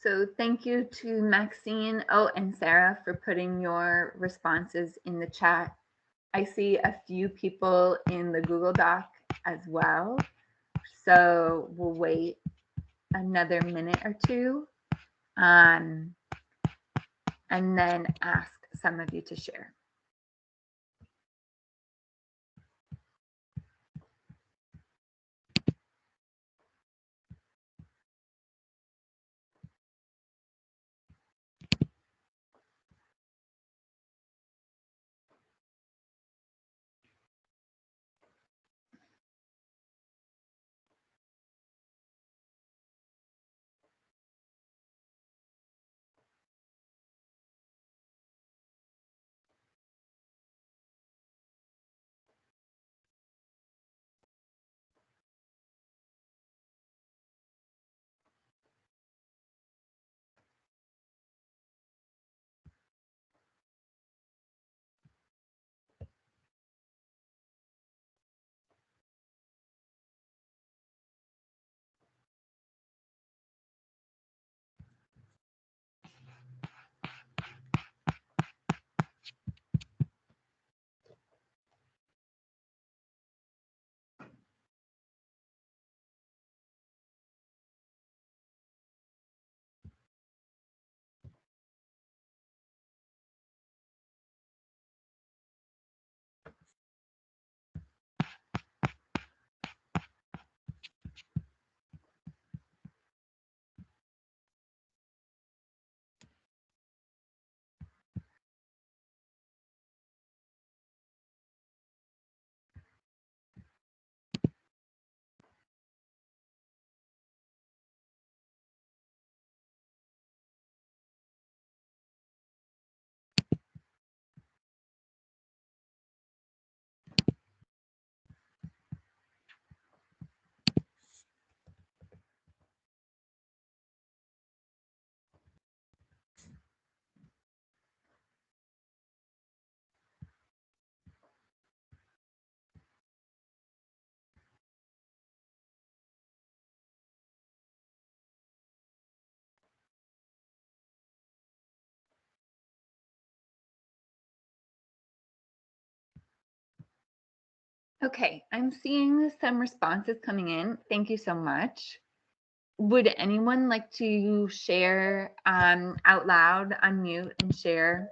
So thank you to Maxine, and Sarah for putting your responses in the chat. I see a few people in the Google Doc as well. So we'll wait another minute or two, and then ask some of you to share. Okay, I'm seeing some responses coming in. Thank you so much. Would anyone like to share out loud, unmute, and share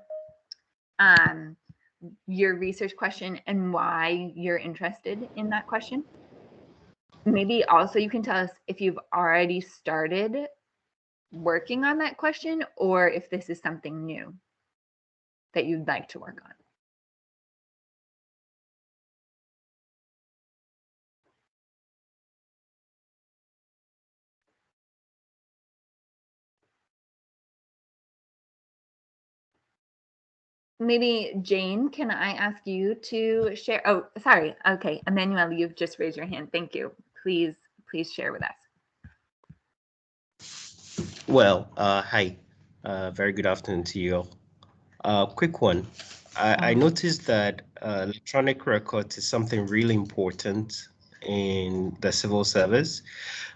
your research question and why you're interested in that question? Maybe also you can tell us if you've already started working on that question or if this is something new that you'd like to work on. Maybe Jane, can I ask you to share? Oh, sorry. Okay, Emmanuel, you've just raised your hand. Thank you. Please share with us. Well, hi. Very good afternoon to you all. Quick one. I noticed that electronic records is something really important in the civil service.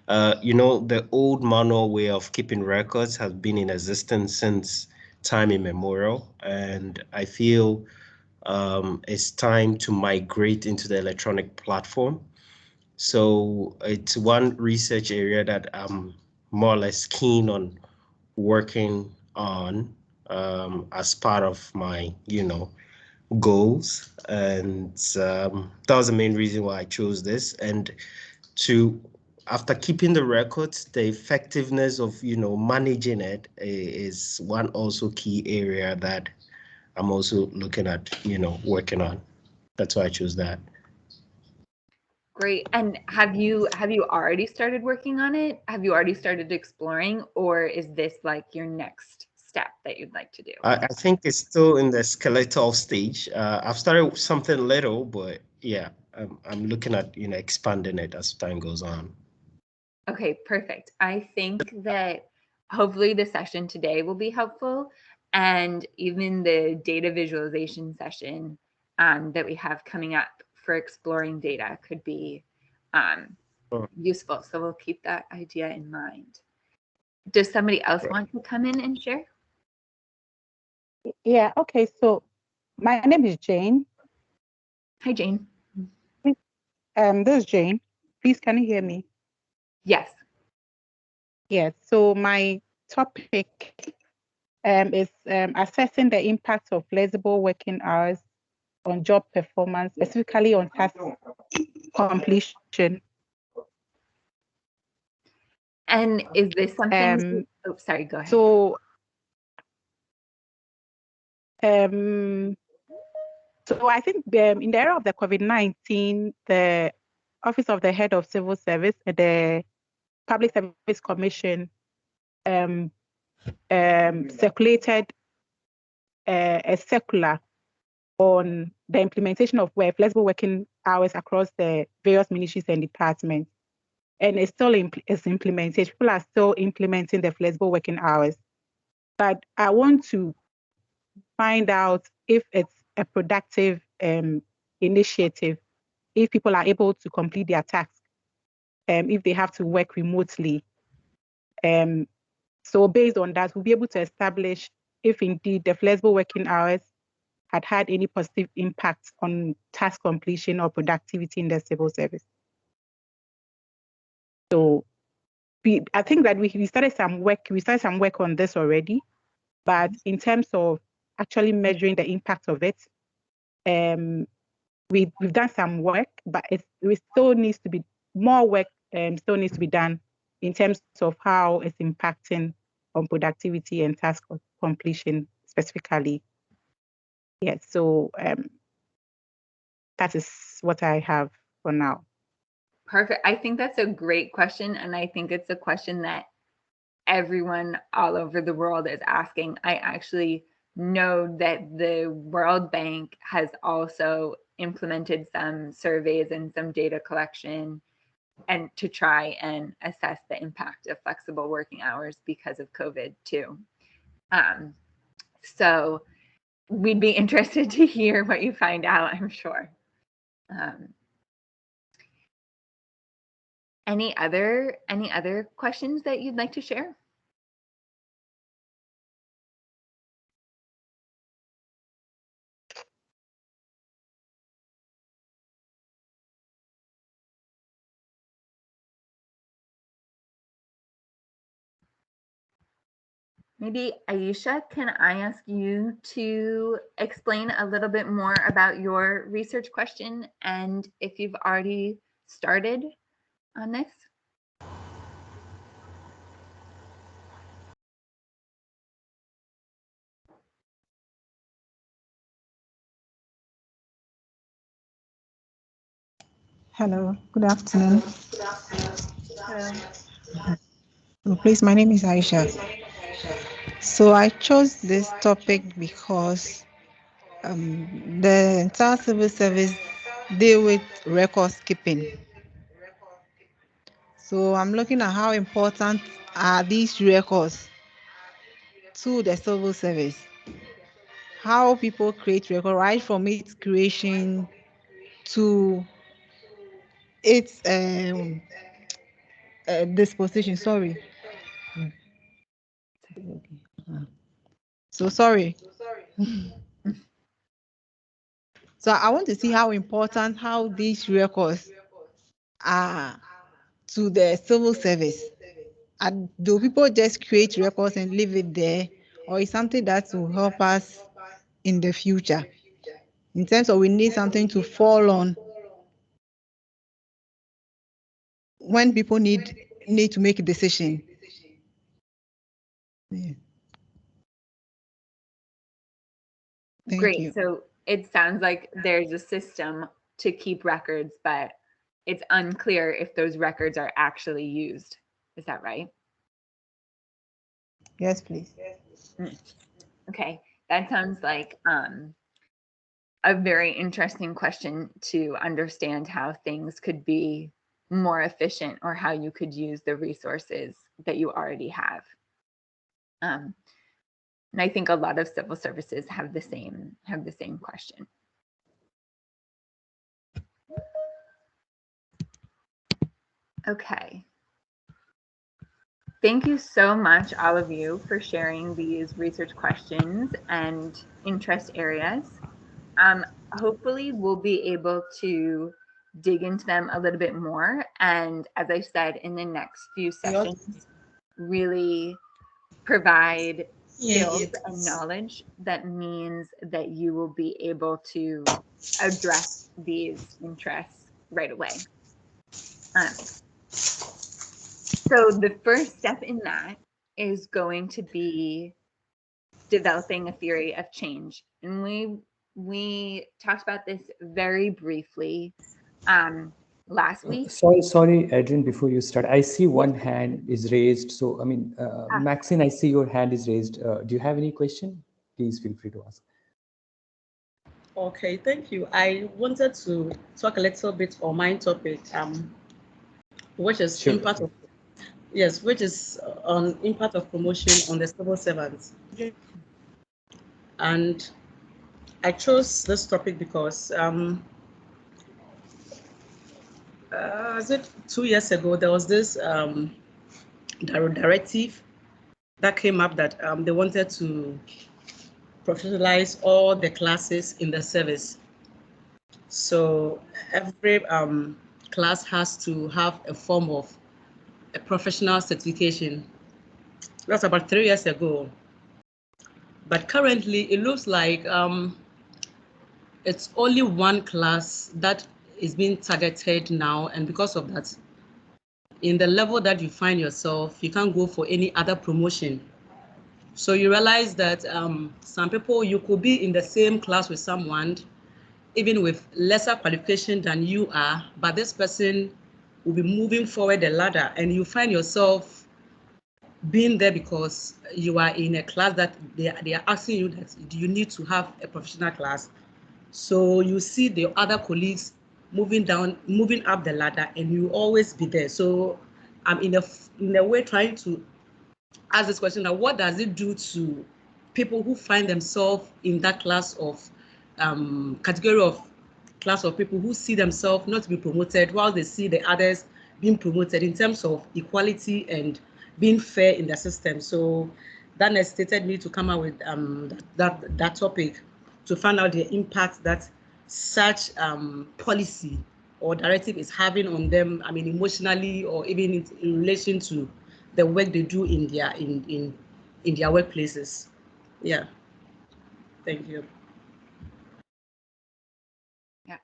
The old manual way of keeping records has been in existence since time immemorial, and I feel it's time to migrate into the electronic platform. So it's one research area that I'm more or less keen on working on as part of my, goals. And that was the main reason why I chose this. And to after keeping the records, the effectiveness of, managing it is one also key area that I'm also looking at, working on. That's why I chose that. Great. And have you already started working on it? Have you already started exploring, or is this like your next step that you'd like to do? I think it's still in the skeletal stage. I've started something little, but yeah, I'm looking at, expanding it as time goes on. Okay, perfect. I think that hopefully the session today will be helpful, and even the data visualization session that we have coming up for exploring data could be Oh, useful. So we'll keep that idea in mind. Does somebody else want to come in and share? Yeah, okay. So my name is Jane. Hi, Jane. This is Jane. Please, can you hear me? Yes. Yes. So my topic is assessing the impact of flexible working hours on job performance, specifically on task completion. And is this something? Oh, sorry. Go ahead. So I think in the era of the COVID-19, the Office of the Head of Civil Service, the Public Service Commission, circulated a circular on the implementation of flexible working hours across the various ministries and departments. And it's still it's implemented. People are still implementing the flexible working hours. But I want to find out if it's a productive initiative, if people are able to complete their tasks, if they have to work remotely. So based on that, we'll be able to establish if indeed the flexible working hours had any positive impact on task completion or productivity in the civil service. So I think that we started some work on this already, but in terms of actually measuring the impact of it, we've done some work, but it still needs to be more work. Still needs to be done in terms of how it's impacting on productivity and task completion specifically. Yes, so that is what I have for now. Perfect. I think that's a great question. And I think it's a question that everyone all over the world is asking. I actually know that the World Bank has also implemented some surveys and some data collection and to try and assess the impact of flexible working hours because of COVID too. So we'd be interested to hear what you find out, I'm sure. Any other questions that you'd like to share? Maybe Aisha, can I ask you to explain a little bit more about your research question and if you've already started on this? Hello, good afternoon. Hello. So please, my name is Aisha. So I chose this topic because the entire civil service deal with records keeping. So I'm looking at how important are these records to the civil service. How people create record right from its creation to its disposition. Sorry. So sorry. So I want to see how important how these records are to the civil service. And do people just create records and leave it there, or is something that will help us in the future? In terms of we need something to fall on when people need to make a decision. Yeah. Thank you. So it sounds like there's a system to keep records, but it's unclear if those records are actually used. Is that right? Yes, please. Okay, that sounds like a very interesting question to understand how things could be more efficient or how you could use the resources that you already have. And I think a lot of civil services have the same question. Okay. Thank you so much, all of you, for sharing these research questions and interest areas. Hopefully, we'll be able to dig into them a little bit more. And as I said, in the next few sessions, really provide skills and knowledge that means that you will be able to address these interests right away. So the first step in that is going to be developing a theory of change. And we talked about this very briefly last week. Sorry, Adrienne, before you start, I see one hand is raised. So, I mean, Maxine, I see your hand is raised. Do you have any question? Please feel free to ask. Okay, thank you. I wanted to talk a little bit on my topic, which is Sure. impact of which is on impact of promotion on the civil servants. And I chose this topic because is it 2 years ago there was this directive that came up that they wanted to professionalize all the classes in the service. So every class has to have a form of a professional certification. That's about 3 years ago. But currently, it looks like it's only one class that is being targeted now. And because of that, in the level that you find yourself, you can't go for any other promotion. So you realize that some people, you could be in the same class with someone, even with lesser qualification than you are, but this person will be moving forward the ladder, and you find yourself being there because you are in a class that they are asking you that you need to have a professional class. So you see the other colleagues moving up the ladder, and you always be there. So I'm in a way trying to ask this question: that what does it do to people who find themselves in that class of category of class of people who see themselves not to be promoted while they see the others being promoted in terms of equality and being fair in the system? So that necessitated me to come up with that topic to find out the impact that such policy or directive is having on them, I mean, emotionally, or even in relation to the work they do in their workplaces. Yeah. Thank you. Yeah,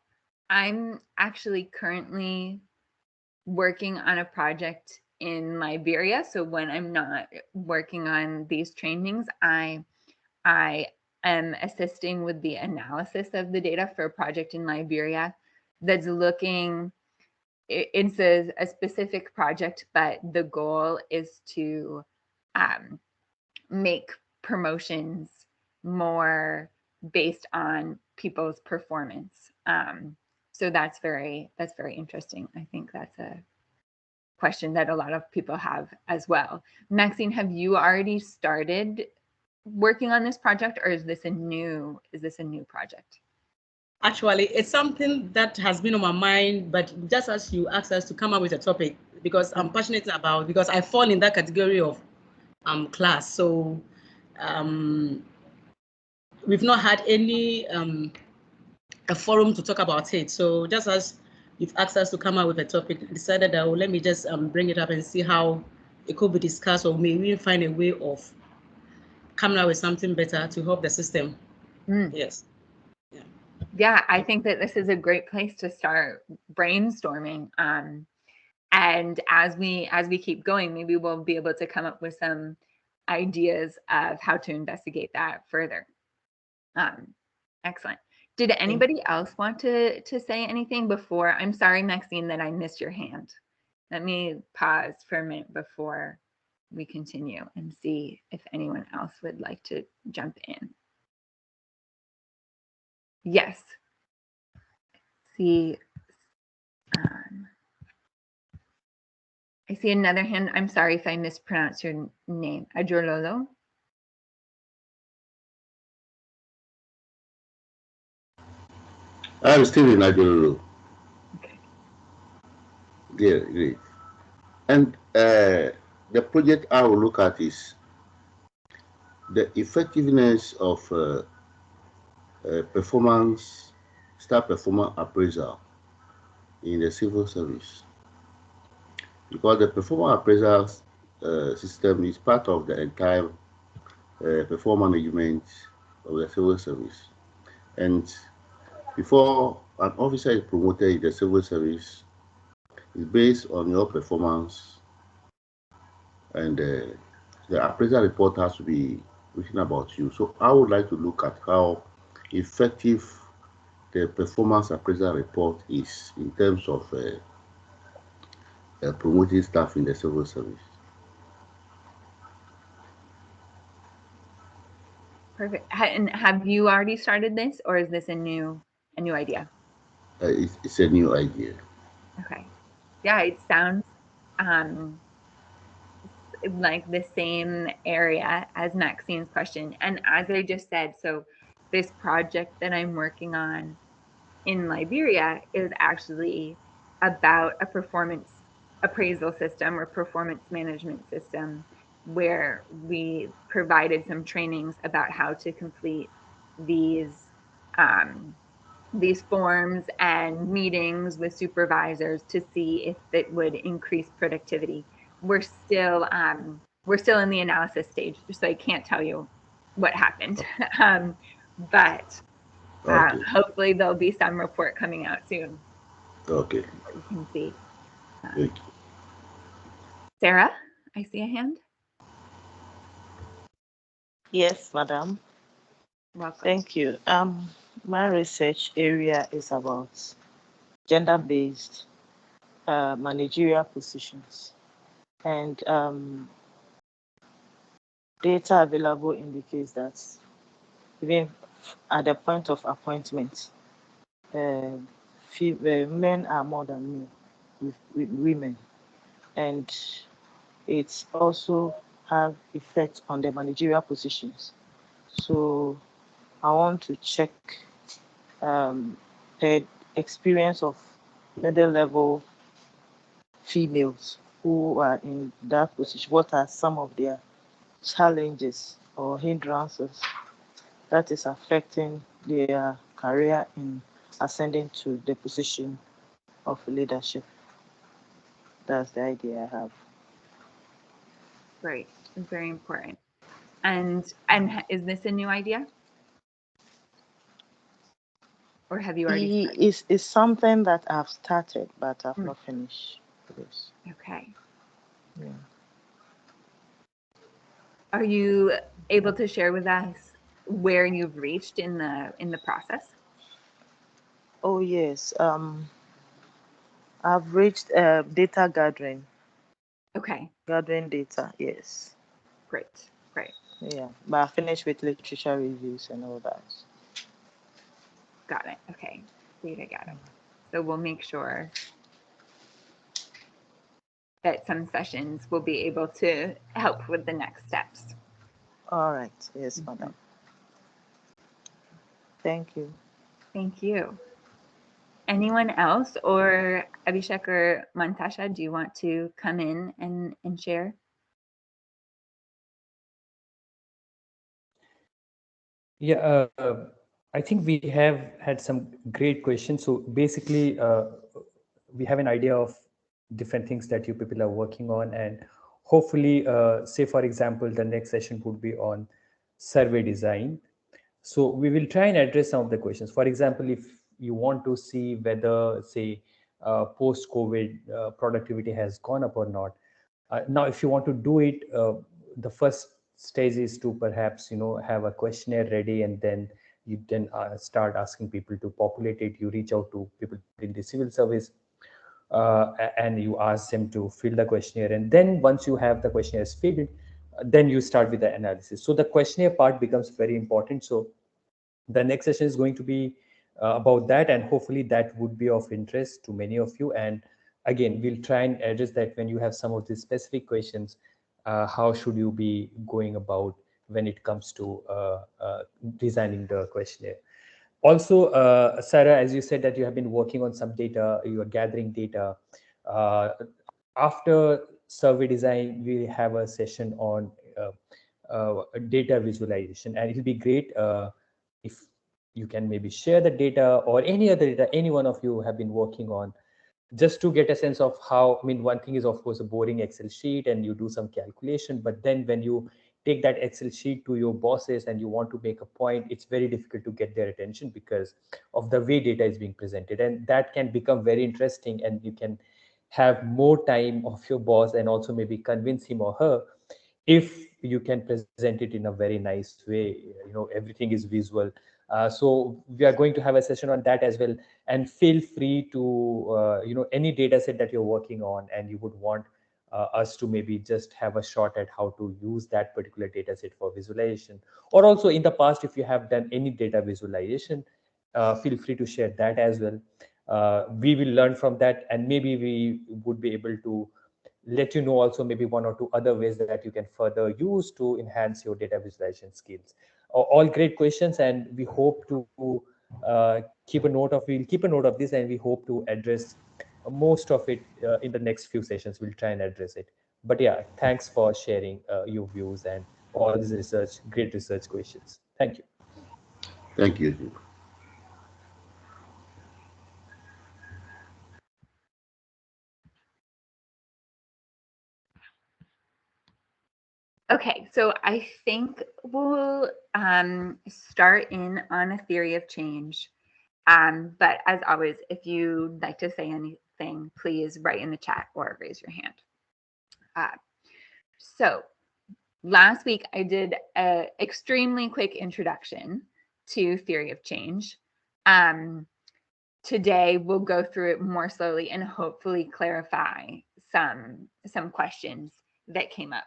I'm actually currently working on a project in Liberia. So when I'm not working on these trainings, I am assisting with the analysis of the data for a project in Liberia that's looking, it's a specific project, but the goal is to make promotions more based on people's performance. So that's very interesting. I think that's a question that a lot of people have as well. Maxine, have you already started working on this project, or is this a new project? Actually, it's something that has been on my mind, but just as you asked us to come up with a topic, because I'm passionate about, because I fall in that category of class. So we've not had any a forum to talk about it. So just as you've asked us to come up with a topic, I decided that, let me just bring it up and see how it could be discussed, or maybe we find a way of coming up with something better to help the system. Yes. Yeah, I think that this is a great place to start brainstorming. And as we keep going, maybe we'll be able to come up with some ideas of how to investigate that further. Excellent. Did anybody else want to say anything before? I'm sorry, Maxine, that I missed your hand. Let me pause for a minute before we continue and see if anyone else would like to jump in. Yes. See, I see another hand. I'm sorry if I mispronounced your name. Ajorlolo. I'm still in Ajorlolo. Okay. Yeah, great. And the project I will look at is the effectiveness of performance, staff performance appraisal in the civil service. Because the performance appraisal system is part of the entire performance management of the civil service. And before an officer is promoted in the civil service, it's based on your performance, and the appraisal report has to be written about you. So I would like to look at how effective the performance appraisal report is in terms of promoting staff in the civil service. Perfect. And have you already started this, or is this a new idea? It's a new idea. Okay. Yeah, it sounds like the same area as Maxine's question. And as I just said, so this project that I'm working on in Liberia is actually about a performance appraisal system or performance management system, where we provided some trainings about how to complete these forms and meetings with supervisors to see if it would increase productivity. We're still in the analysis stage, so I can't tell you what happened. But Okay. hopefully there'll be some report coming out soon. Okay. You can see. Thank you. Sarah, I see a hand. Yes, madam. Welcome. Thank you. My research area is about gender-based managerial positions, and data available indicates that even at the point of appointment, men are more than men with women, and it also have effect on the managerial positions. So I want to check the experience of middle level females who are in that position. What are some of their challenges or hindrances that is affecting their career in ascending to the position of leadership? That's the idea I have. Great. Very important. And is this a new idea? Or have you already started? It's something that I've started, but I've not finished this. Okay. Yeah. Are you able to share with us where you've reached in the process? Oh yes. I've reached data gathering. Okay. Gathering data, yes. Great. Yeah, but I finished with literature reviews and all that. Got it. Okay. Data gathering. So we'll make sure that some sessions will be able to help with the next steps. All right. Yes, madam. Thank you. Thank you. Anyone else, or Abhishek or Mantasha, do you want to come in and share? Yeah, I think we have had some great questions. So basically, we have an idea of different things that you people are working on, and hopefully, say for example, the next session would be on survey design. So we will try and address some of the questions. For example, if you want to see whether, say, post-COVID productivity has gone up or not. Now, if you want to do it, the first stage is to perhaps have a questionnaire ready, and then you then start asking people to populate it. You reach out to people in the civil service, and you ask them to fill the questionnaire, and then once you have the questionnaires filled, then you start with the analysis. So the questionnaire part becomes very important. So the next session is going to be about that, and hopefully that would be of interest to many of you. And again, we'll try and address that when you have some of these specific questions. How should you be going about when it comes to designing the questionnaire? Also, Sarah, as you said that you have been working on some data, you are gathering data. After survey design, we have a session on data visualization, and it'll be great if you can maybe share the data or any other data any one of you have been working on, just to get a sense of how. I mean, one thing is of course a boring Excel sheet and you do some calculation, but then when you take that Excel sheet to your bosses and you want to make a point, it's very difficult to get their attention because of the way data is being presented, and that can become very interesting, and you can have more time of your boss and also maybe convince him or her if you can present it in a very nice way. Everything is visual. So we are going to have a session on that as well, and feel free to any data set that you're working on and you would want us to maybe just have a shot at how to use that particular data set for visualization, or also in the past if you have done any data visualization, feel free to share that as well. We will learn from that, and maybe we would be able to let you know also maybe one or two other ways that you can further use to enhance your data visualization skills. All great questions, and we hope to we'll keep a note of this, and we hope to address most of it in the next few sessions. We'll try and address it. But yeah, thanks for sharing your views and all these great research questions. Thank you. Thank you. Okay, so I think we'll start in on a theory of change. But as always, if you'd like to say anything, please write in the chat or raise your hand. So last week I did an extremely quick introduction to theory of change. Today we'll go through it more slowly and hopefully clarify some questions that came up.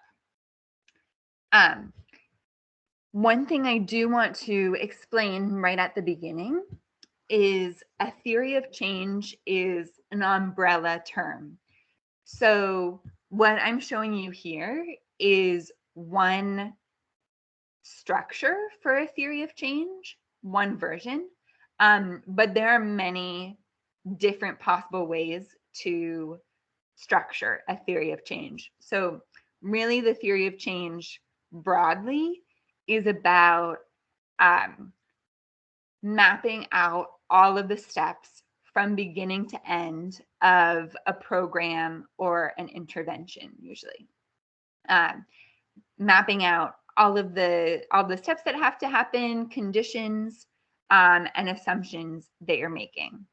One thing I do want to explain right at the beginning is a theory of change is an umbrella term. So what I'm showing you here is one structure for a theory of change, one version, but there are many different possible ways to structure a theory of change. So really the theory of change broadly is about mapping out all of the steps from beginning to end of a program or an intervention, usually. Mapping out all the steps that have to happen, conditions, and assumptions that you're making.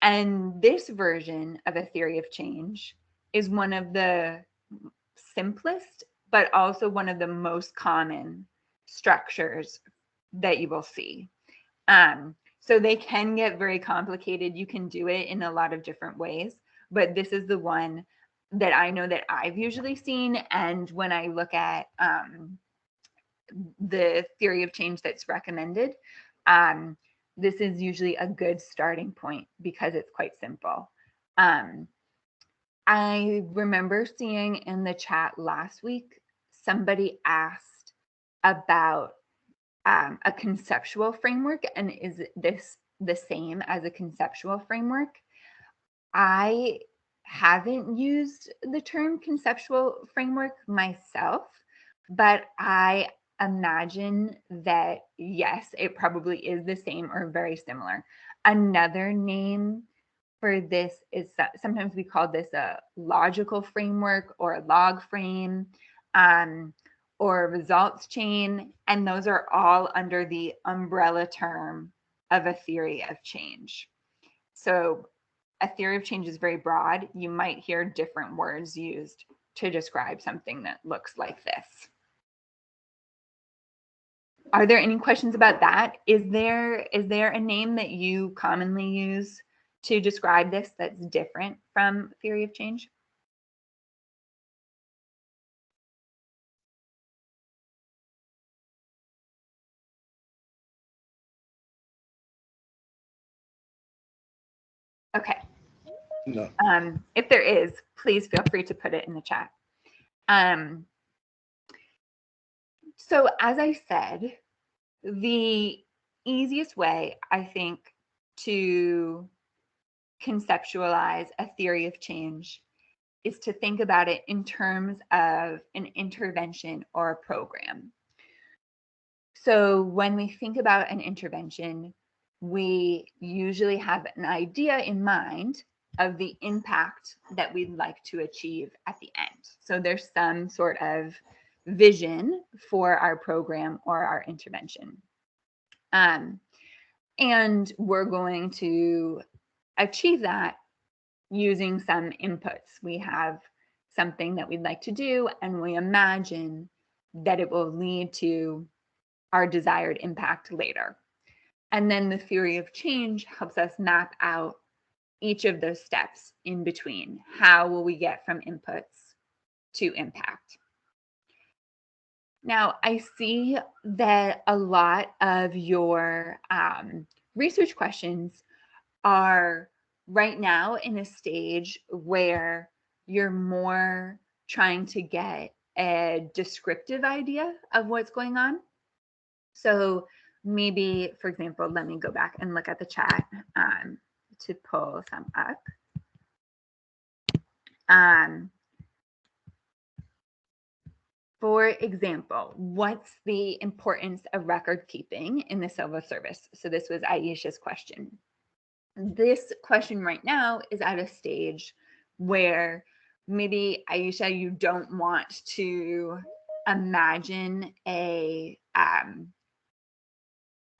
And this version of a theory of change is one of the simplest, but also one of the most common structures that you will see. So they can get very complicated. You can do it in a lot of different ways, but this is the one that I know that I've usually seen. And when I look at the theory of change that's recommended, this is usually a good starting point because it's quite simple. I remember seeing in the chat last week, somebody asked about a conceptual framework, and is this the same as a conceptual framework? I haven't used the term conceptual framework myself, but I imagine that yes, it probably is the same or very similar. Another name for this is sometimes we call this a logical framework or a log frame, or a results chain, and those are all under the umbrella term of a theory of change. So a theory of change is very broad. You might hear different words used to describe something that looks like this. Are there any questions about that? Is there a name that you commonly use to describe this that's different from theory of change? Okay. No. If there is, please feel free to put it in the chat. So as I said, the easiest way, I think, to conceptualize a theory of change is to think about it in terms of an intervention or a program. So when we think about an intervention, we usually have an idea in mind of the impact that we'd like to achieve at the end. So there's some sort of vision for our program or our intervention. And we're going to achieve that using some inputs. We have something that we'd like to do, and we imagine that it will lead to our desired impact later. And then the theory of change helps us map out each of those steps in between. How will we get from inputs to impact? Now, I see that a lot of your research questions are right now in a stage where you're more trying to get a descriptive idea of what's going on. So maybe, for example, let me go back and look at the chat to pull some up. For example, what's the importance of record keeping in the civil service? So this was Aisha's question. This question right now is at a stage where maybe, Aisha, you don't want to imagine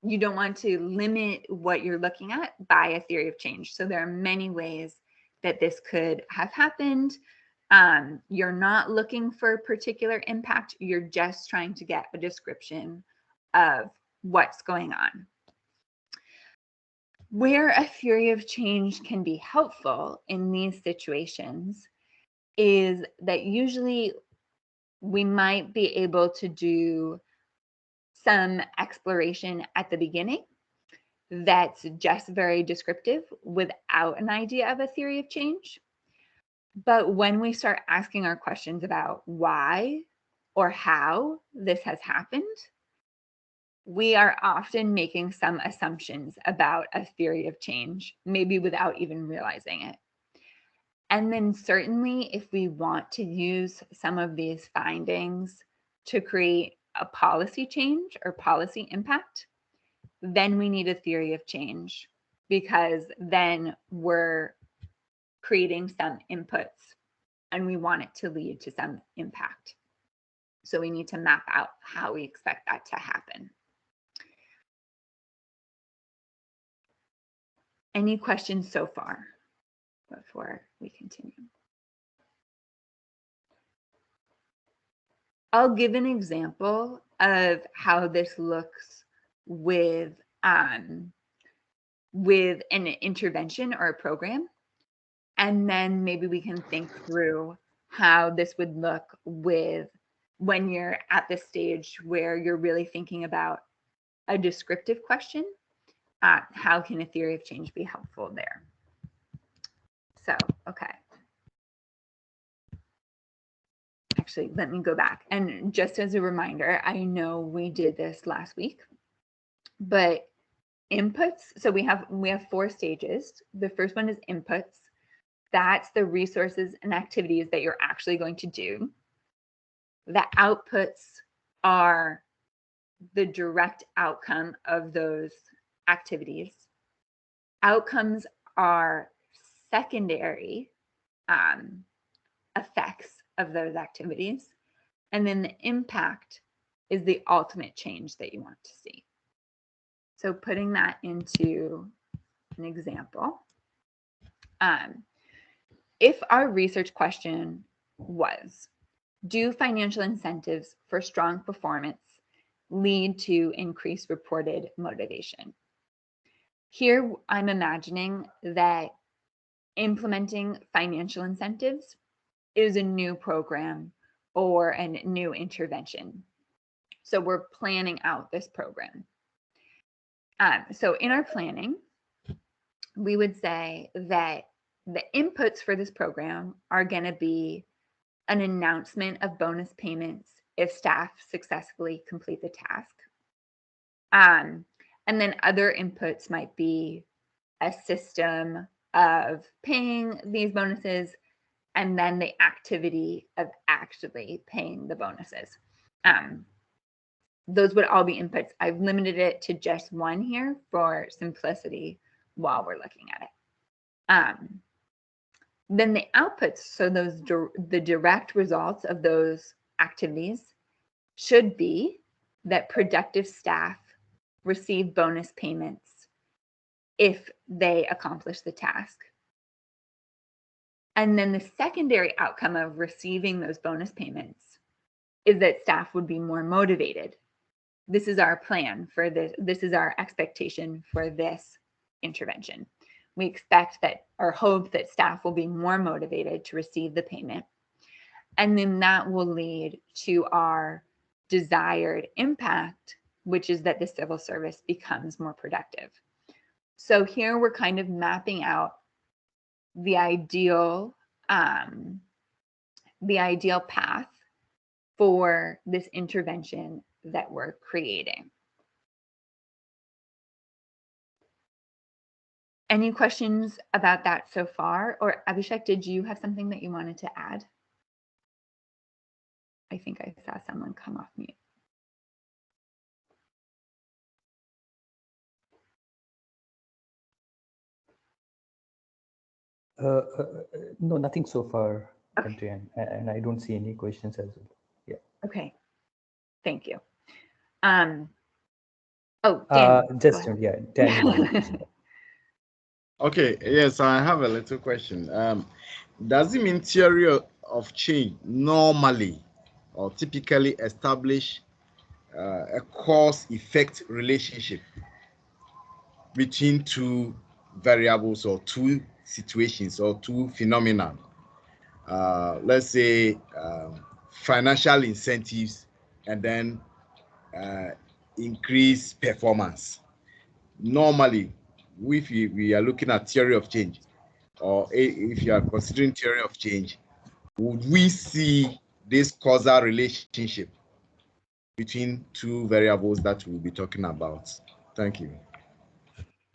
you don't want to limit what you're looking at by a theory of change. So there are many ways that this could have happened. You're not looking for a particular impact. You're just trying to get a description of what's going on. Where a theory of change can be helpful in these situations is that usually we might be able to do some exploration at the beginning that's just very descriptive without an idea of a theory of change. But when we start asking our questions about why or how this has happened, we are often making some assumptions about a theory of change, maybe without even realizing it. And then certainly if we want to use some of these findings to create a policy change or policy impact, then we need a theory of change, because then we're creating some inputs and we want it to lead to some impact. So we need to map out how we expect that to happen. Any questions so far before we continue? I'll give an example of how this looks with an intervention or a program. And then maybe we can think through how this would look with when you're at the stage where you're really thinking about a descriptive question. How can a theory of change be helpful there? So, okay. Actually, let me go back. And just as a reminder, I know we did this last week, but inputs. So we have 4 stages. The first one is inputs. That's the resources and activities that you're actually going to do. The outputs are the direct outcome of those activities. Outcomes are secondary effects of those activities. And then the impact is the ultimate change that you want to see. So putting that into an example, if our research question was, do financial incentives for strong performance lead to increased reported motivation? Here, I'm imagining that implementing financial incentives is a new program or a new intervention. So we're planning out this program. So in our planning, we would say that the inputs for this program are going to be an announcement of bonus payments if staff successfully complete the task. And then other inputs might be a system of paying these bonuses and then the activity of actually paying the bonuses. Those would all be inputs. I've limited it to just one here for simplicity while we're looking at it. Then the outputs, so the direct results of those activities should be that productive staff receive bonus payments if they accomplish the task. And then the secondary outcome of receiving those bonus payments is that staff would be more motivated. This is our plan for this. This is our expectation for this intervention. We expect that or hope that staff will be more motivated to receive the payment. And then that will lead to our desired impact, which is that the civil service becomes more productive. So here we're kind of mapping out the ideal path for this intervention that we're creating. Any questions about that so far? Or Abhishek, did you have something that you wanted to add? I think I saw someone come off mute. No, nothing so far, Okay. Adrienne, and I don't see any questions as well. Yeah. Okay. Thank you. Oh, Dan. Dan. Okay, yes, I have a little question. Does it mean theory of change normally or typically establish a cause-effect relationship between two variables or two situations or two phenomena? Let's say financial incentives and then increase performance. Normally, if we are looking at theory of change, or if you are considering theory of change, would we see this causal relationship between two variables that we'll be talking about? Thank you.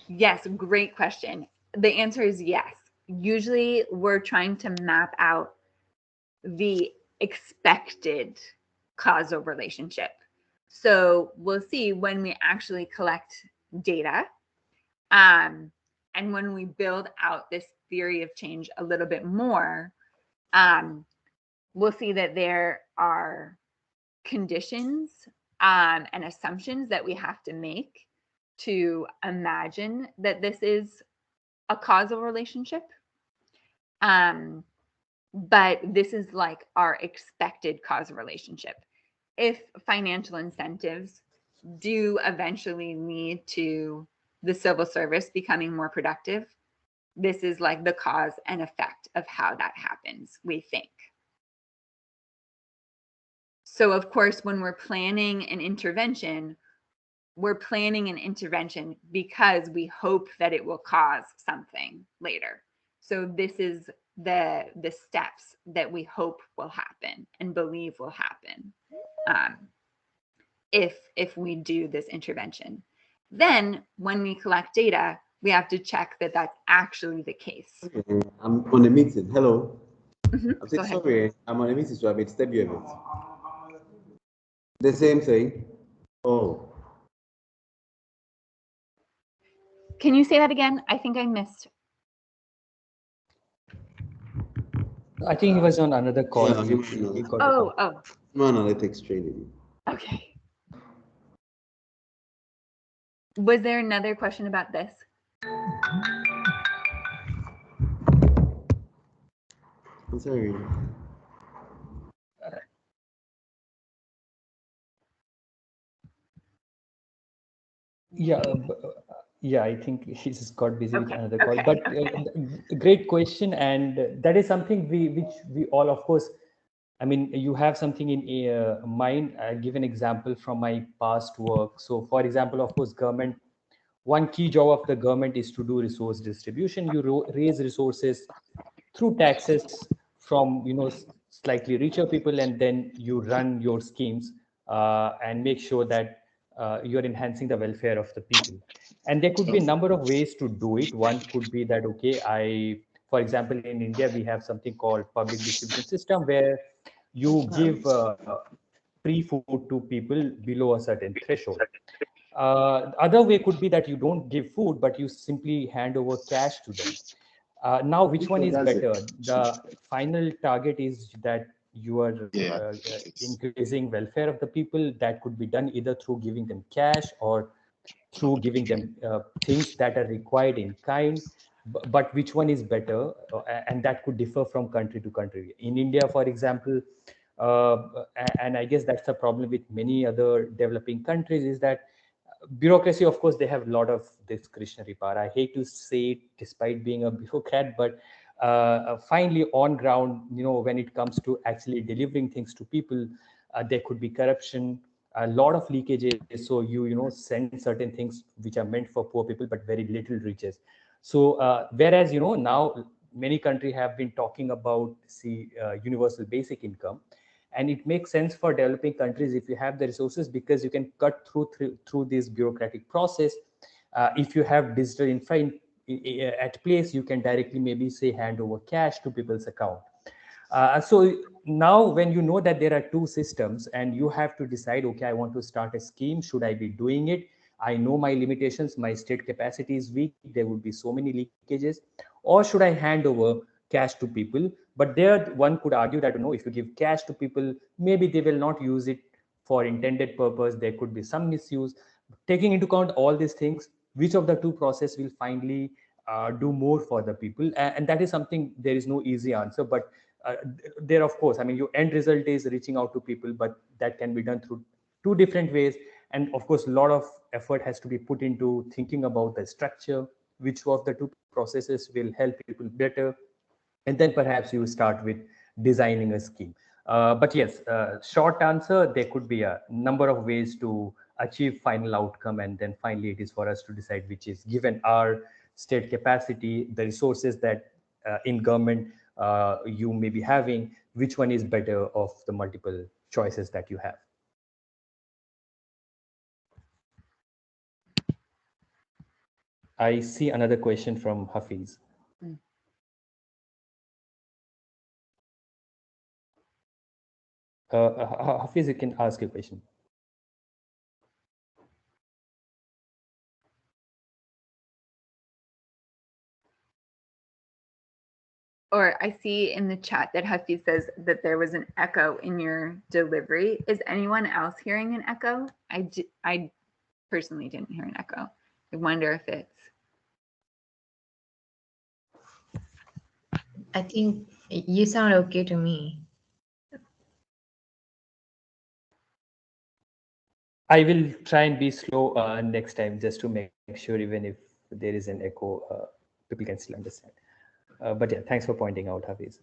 Yes, great question. The answer is yes. Usually we're trying to map out the expected causal relationship. So we'll see when we actually collect data, and when we build out this theory of change a little bit more, we'll see that there are conditions and assumptions that we have to make to imagine that this is a causal relationship. But this is like our expected causal relationship. If financial incentives do eventually lead to the civil service becoming more productive, this is like the cause and effect of how that happens, we think. So of course, when we're planning an intervention, we're planning an intervention because we hope that it will cause something later. So this is the steps that we hope will happen and believe will happen if we do this intervention. Then when we collect data, we have to check that that's actually the case. Okay. I'm on a meeting. Hello. Mm-hmm. I'm saying, sorry, I'm on a meeting, so I may disturb you a bit. The same thing. Oh. Can you say that again? I think I missed. I think he was on another call. Yeah, He got a call. Oh. No analytics training. Okay. Was there another question about this? I'm sorry. Yeah, I think he just got busy with another call. But great question, and that is something which we all, of course, I mean, you have something in mind. I'll give an example from my past work. So, for example, of course, government. One key job of the government is to do resource distribution. You raise resources through taxes from slightly richer people, and then you run your schemes and make sure that you're enhancing the welfare of the people. And there could be a number of ways to do it. One could be that, okay, For example, in India, we have something called public distribution system where you give free food to people below a certain threshold. Other way could be that you don't give food, but you simply hand over cash to them. Now, which one is better? The final target is that you are increasing welfare of the people. That could be done either through giving them cash or through giving them things that are required in kind. But which one is better? And that could differ from country to country. In India, for example, and I guess that's the problem with many other developing countries, is that bureaucracy, of course, they have a lot of discretionary power. I hate to say it despite being a bureaucrat, but finally on ground, when it comes to actually delivering things to people, there could be corruption, a lot of leakages. So send certain things which are meant for poor people, but very little reaches. So whereas, now many countries have been talking about universal basic income. And it makes sense for developing countries if you have the resources, because you can cut through this bureaucratic process. If you have digital infra at place, you can directly maybe say hand over cash to people's account. So now when you know that there are two systems and you have to decide, okay, I want to start a scheme, should I be doing it? I know my limitations, my state capacity is weak, there would be so many leakages. Or should I hand over cash to people? But there one could argue that, if you give cash to people, maybe they will not use it for intended purpose, there could be some misuse. Taking into account all these things, which of the two process will finally do more for the people? And that is something, there is no easy answer. But there, of course, your end result is reaching out to people, but that can be done through two different ways. And of course, a lot of effort has to be put into thinking about the structure, which of the two processes will help people better. And then perhaps you start with designing a scheme. But yes, short answer, there could be a number of ways to achieve final outcome. And then finally, it is for us to decide which is, given our state capacity, the resources that in government you may be having, which one is better of the multiple choices that you have. I see another question from Hafiz. Hafiz, you can ask a question. Or I see in the chat that Hafiz says that there was an echo in your delivery. Is anyone else hearing an echo? I personally didn't hear an echo. I wonder if it's... I think you sound okay to me. I will try and be slow next time, just to make sure even if there is an echo, people can still understand. But yeah, thanks for pointing out, Hafiz.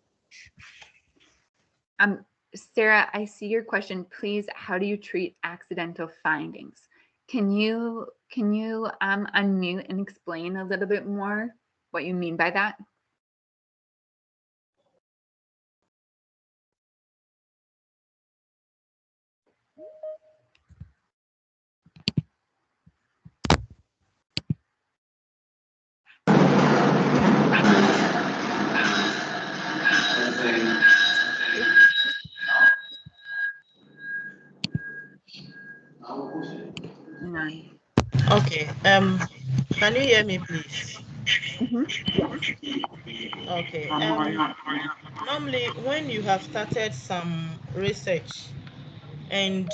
Sarah, I see your question. Please, how do you treat accidental findings? Can you unmute and explain a little bit more what you mean by that? Okay. Can you hear me, please? Yes. Okay. Normally, when you have started some research and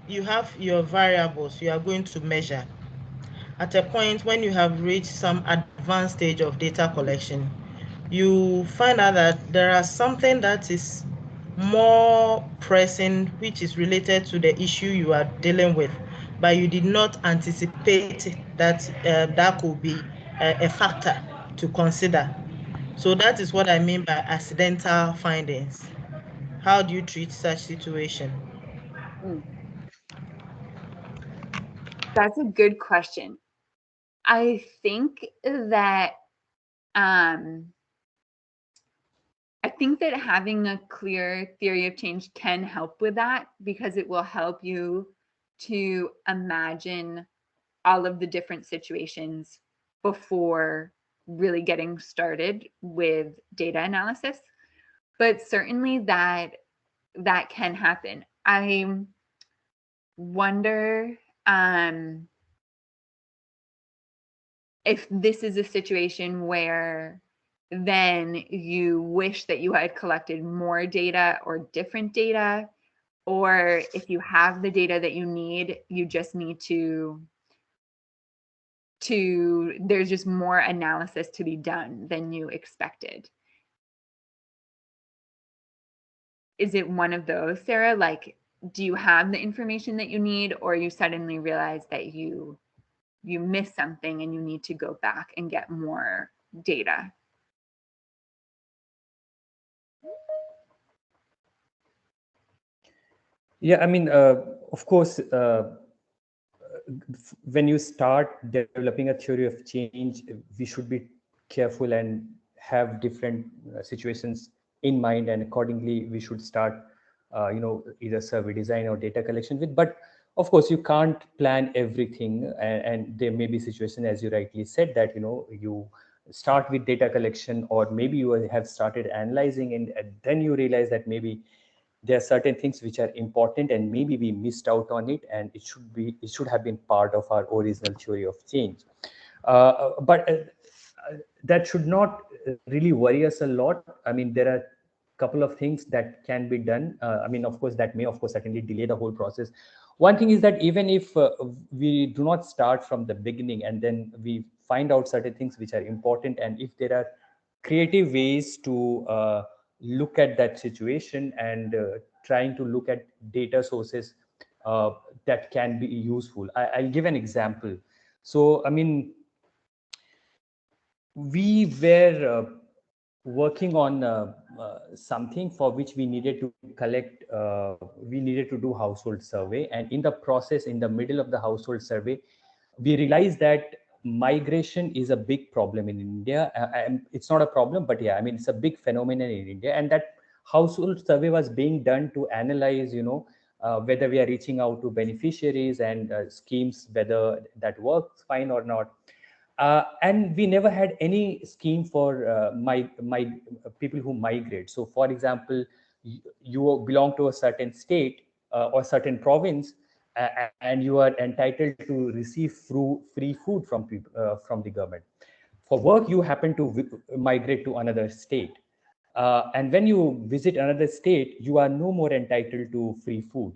you have your variables you are going to measure, at a point when you have reached some advanced stage of data collection, you find out that there are something that is more pressing, which is related to the issue you are dealing with, but you did not anticipate that that could be a factor to consider. So that is what I mean by accidental findings. How do you treat such situation? That's a good question. I think that having a clear theory of change can help with that, because it will help you to imagine all of the different situations before really getting started with data analysis, but certainly that can happen. I wonder if this is a situation where then you wish that you had collected more data or different data, or if you have the data that you need, you just need to there's just more analysis to be done than you expected. Is it one of those, Sarah? Like, do you have the information that you need, or you suddenly realize that you missed something and you need to go back and get more data? Yeah, I mean, of course, when you start developing a theory of change, we should be careful and have different situations in mind, and accordingly we should start either survey design or data collection with. But of course you can't plan everything, and there may be situations, as you rightly said, that you start with data collection, or maybe you have started analyzing, and then you realize that maybe there are certain things which are important and maybe we missed out on it, and it should have been part of our original theory of change. But that should not really worry us a lot. I mean, there are a couple of things that can be done. I mean, of course, that may, of course, certainly delay the whole process. One thing is that even if we do not start from the beginning, and then we find out certain things which are important, and if there are creative ways to look at that situation, and trying to look at data sources that can be useful. I'll give an example. So, I mean, we were working on something for which we needed to collect, we needed to do household survey. And in the process, in the middle of the household survey, we realized that migration is a big problem in India. And it's not a problem, but yeah, I mean, it's a big phenomenon in India. And that household survey was being done to analyze, whether we are reaching out to beneficiaries and schemes, whether that works fine or not. And we never had any scheme for my people who migrate. So, for example, you belong to a certain state or certain province, and you are entitled to receive free food from people, from the government. For work, you happen to migrate to another state. And when you visit another state, you are no more entitled to free food.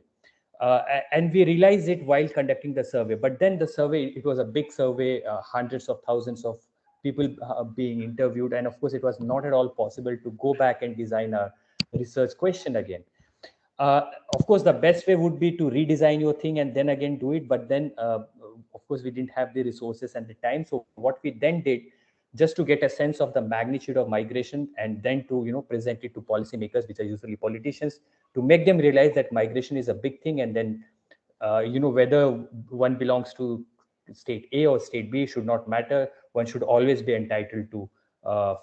And we realized it while conducting the survey. But then the survey, it was a big survey, hundreds of thousands of people being interviewed. And of course, it was not at all possible to go back and design a research question again. Of course, the best way would be to redesign your thing and then again do it. But then, of course, we didn't have the resources and the time. So what we then did, just to get a sense of the magnitude of migration, and then to present it to policymakers, which are usually politicians, to make them realize that migration is a big thing, and then whether one belongs to state A or state B should not matter. One should always be entitled to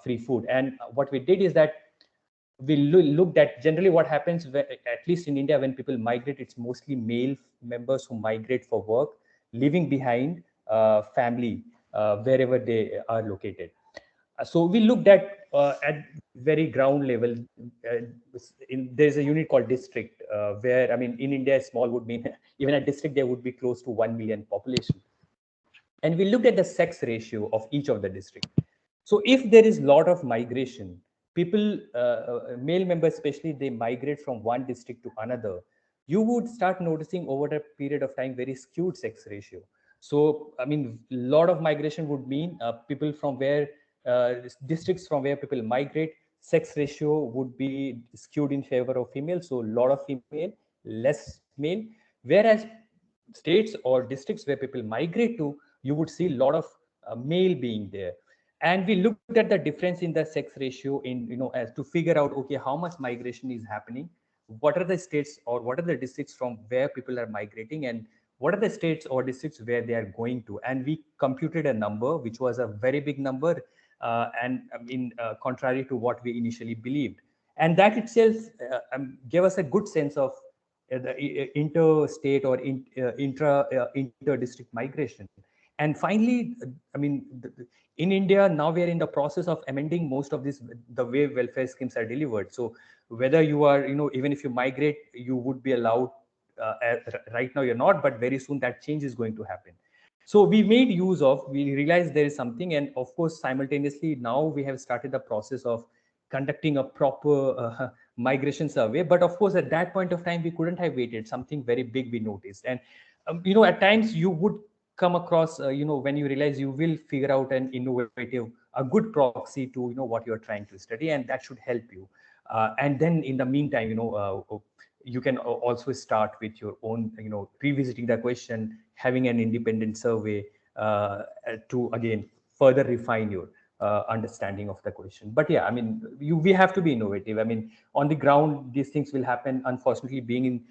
free food. And what we did is that we looked at generally what happens, at least in India, when people migrate, it's mostly male members who migrate for work, leaving behind family wherever they are located. So we looked at very ground level. There's a unit called district, where, I mean, in India, small would mean even a district there would be close to 1 million population. And we looked at the sex ratio of each of the districts. So if there is a lot of migration, people, male members especially, they migrate from one district to another, you would start noticing over a period of time very skewed sex ratio. So, I mean, a lot of migration would mean people from where, districts from where people migrate, sex ratio would be skewed in favor of female. So a lot of female, less male. Whereas states or districts where people migrate to, you would see a lot of male being there. And we looked at the difference in the sex ratio in, as to figure out, okay, how much migration is happening, what are the states or what are the districts from where people are migrating, and what are the states or districts where they are going to. And we computed a number which was a very big number, and I mean, contrary to what we initially believed. And that itself gave us a good sense of the interstate or inter-district migration. And finally, I mean, in India, now we are in the process of amending most of this, the way welfare schemes are delivered. So whether you are, even if you migrate, you would be allowed, right now you're not, but very soon that change is going to happen. So we made use of, we realized there is something, and of course, simultaneously, now we have started the process of conducting a proper migration survey. But of course, at that point of time, we couldn't have waited. Something very big we noticed. And, at times you would come across, when you realize you will figure out an innovative, a good proxy to, what you're trying to study, and that should help you. And then in the meantime, you can also start with your own, revisiting the question, having an independent survey to again further refine your understanding of the question. But yeah, I mean, we have to be innovative. I mean, on the ground, these things will happen. Unfortunately, being in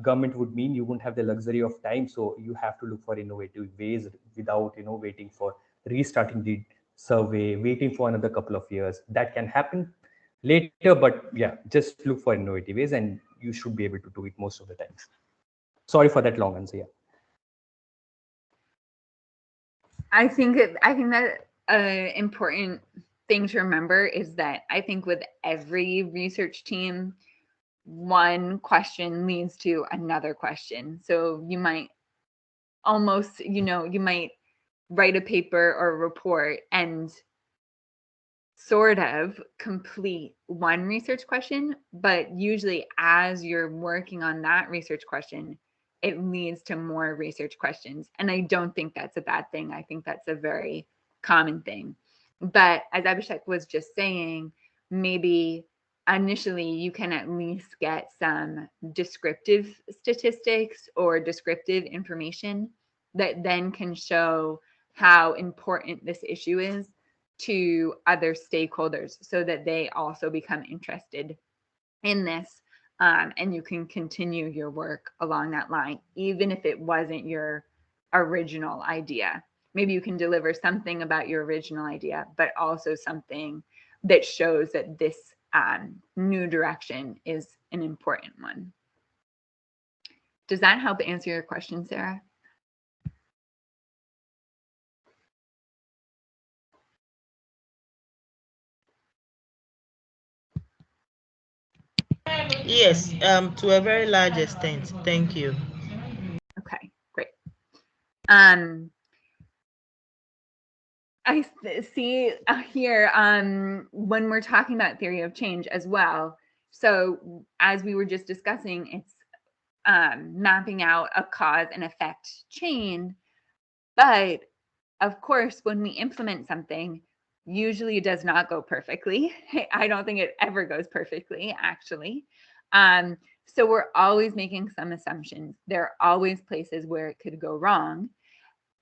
government would mean you won't have the luxury of time. So you have to look for innovative ways without, waiting for restarting the survey, waiting for another couple of years. That can happen later, but yeah, just look for innovative ways and you should be able to do it most of the times. Sorry for that long answer. Yeah. I think that important thing to remember is that I think with every research team, one question leads to another question. So you might almost, you might write a paper or a report and sort of complete one research question, but usually as you're working on that research question, it leads to more research questions. And I don't think that's a bad thing. I think that's a very common thing. But as Abhishek was just saying, maybe initially you can at least get some descriptive statistics or descriptive information that then can show how important this issue is to other stakeholders so that they also become interested in this, and you can continue your work along that line, even if it wasn't your original idea. Maybe you can deliver something about your original idea, but also something that shows that this new direction is an important one. Does that help answer your question, Sarah? Yes, to a very large extent. Thank you. Okay, great. I see here when we're talking about theory of change as well. So as we were just discussing, it's mapping out a cause and effect chain. But of course, when we implement something, usually it does not go perfectly. I don't think it ever goes perfectly, actually. So we're always making some assumptions. There are always places where it could go wrong.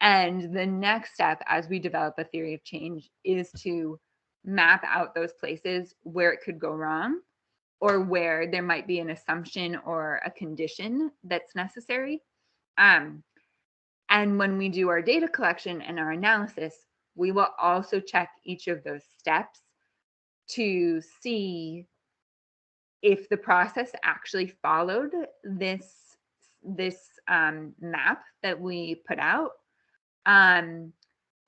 And the next step as we develop a theory of change is to map out those places where it could go wrong or where there might be an assumption or a condition that's necessary. And when we do our data collection and our analysis, we will also check each of those steps to see if the process actually followed this map that we put out,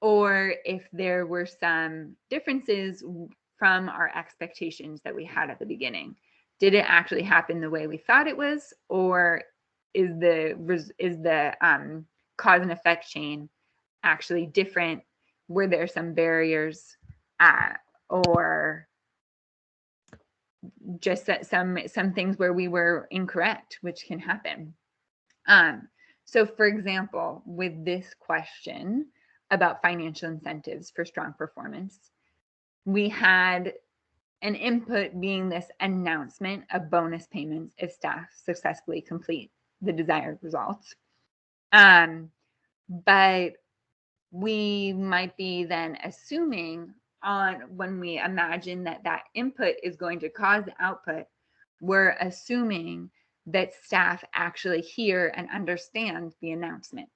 or if there were some differences from our expectations that we had at the beginning. Did it actually happen the way we thought it was, or is the cause and effect chain actually different? Were there some barriers, or just some things where we were incorrect, which can happen? So for example, with this question about financial incentives for strong performance, we had an input being this announcement of bonus payments if staff successfully complete the desired results. But we might be then assuming when we imagine that input is going to cause the output, we're assuming that staff actually hear and understand the announcement.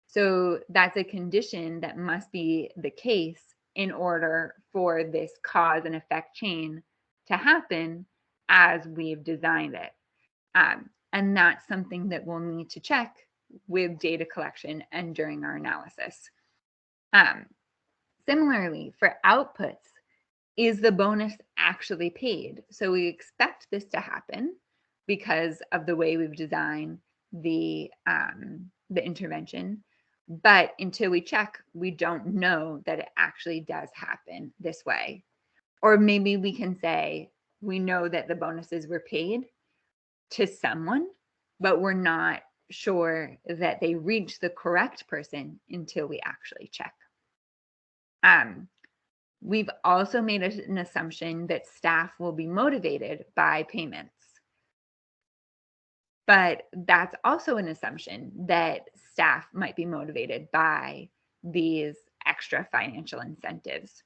So that's a condition that must be the case in order for this cause and effect chain to happen as we've designed it. And that's something that we'll need to check with data collection and during our analysis. Similarly, for outputs, is the bonus actually paid? So we expect this to happen because of the way we've designed the intervention. But until we check, we don't know that it actually does happen this way. Or maybe we can say, we know that the bonuses were paid to someone, but we're not sure that they reach the correct person until we actually check. We've also made an assumption that staff will be motivated by payments. But that's also an assumption that staff might be motivated by these extra financial incentives.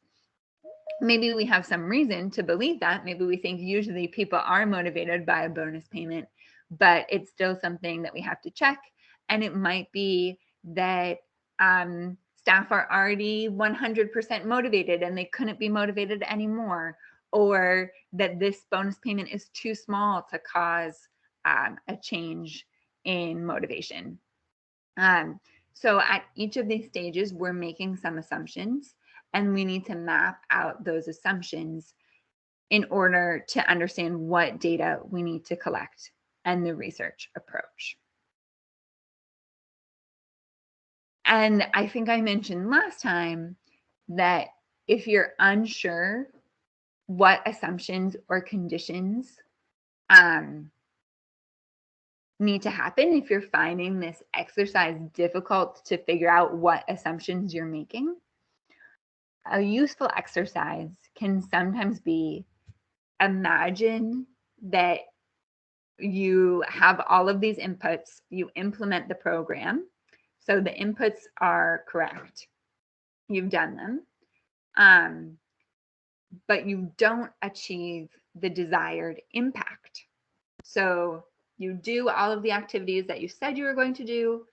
Maybe we have some reason to believe that. Maybe we think usually people are motivated by a bonus payment, but it's still something that we have to check. And it might be that staff are already 100% motivated and they couldn't be motivated anymore, or that this bonus payment is too small to cause a change in motivation. So at each of these stages, we're making some assumptions, and we need to map out those assumptions in order to understand what data we need to collect and the research approach. And I think I mentioned last time that if you're unsure what assumptions or conditions need to happen, if you're finding this exercise difficult to figure out what assumptions you're making, a useful exercise can sometimes be, imagine that you have all of these inputs, you implement the program. So the inputs are correct. You've done them, but you don't achieve the desired impact. So you do all of the activities that you said you were going to do,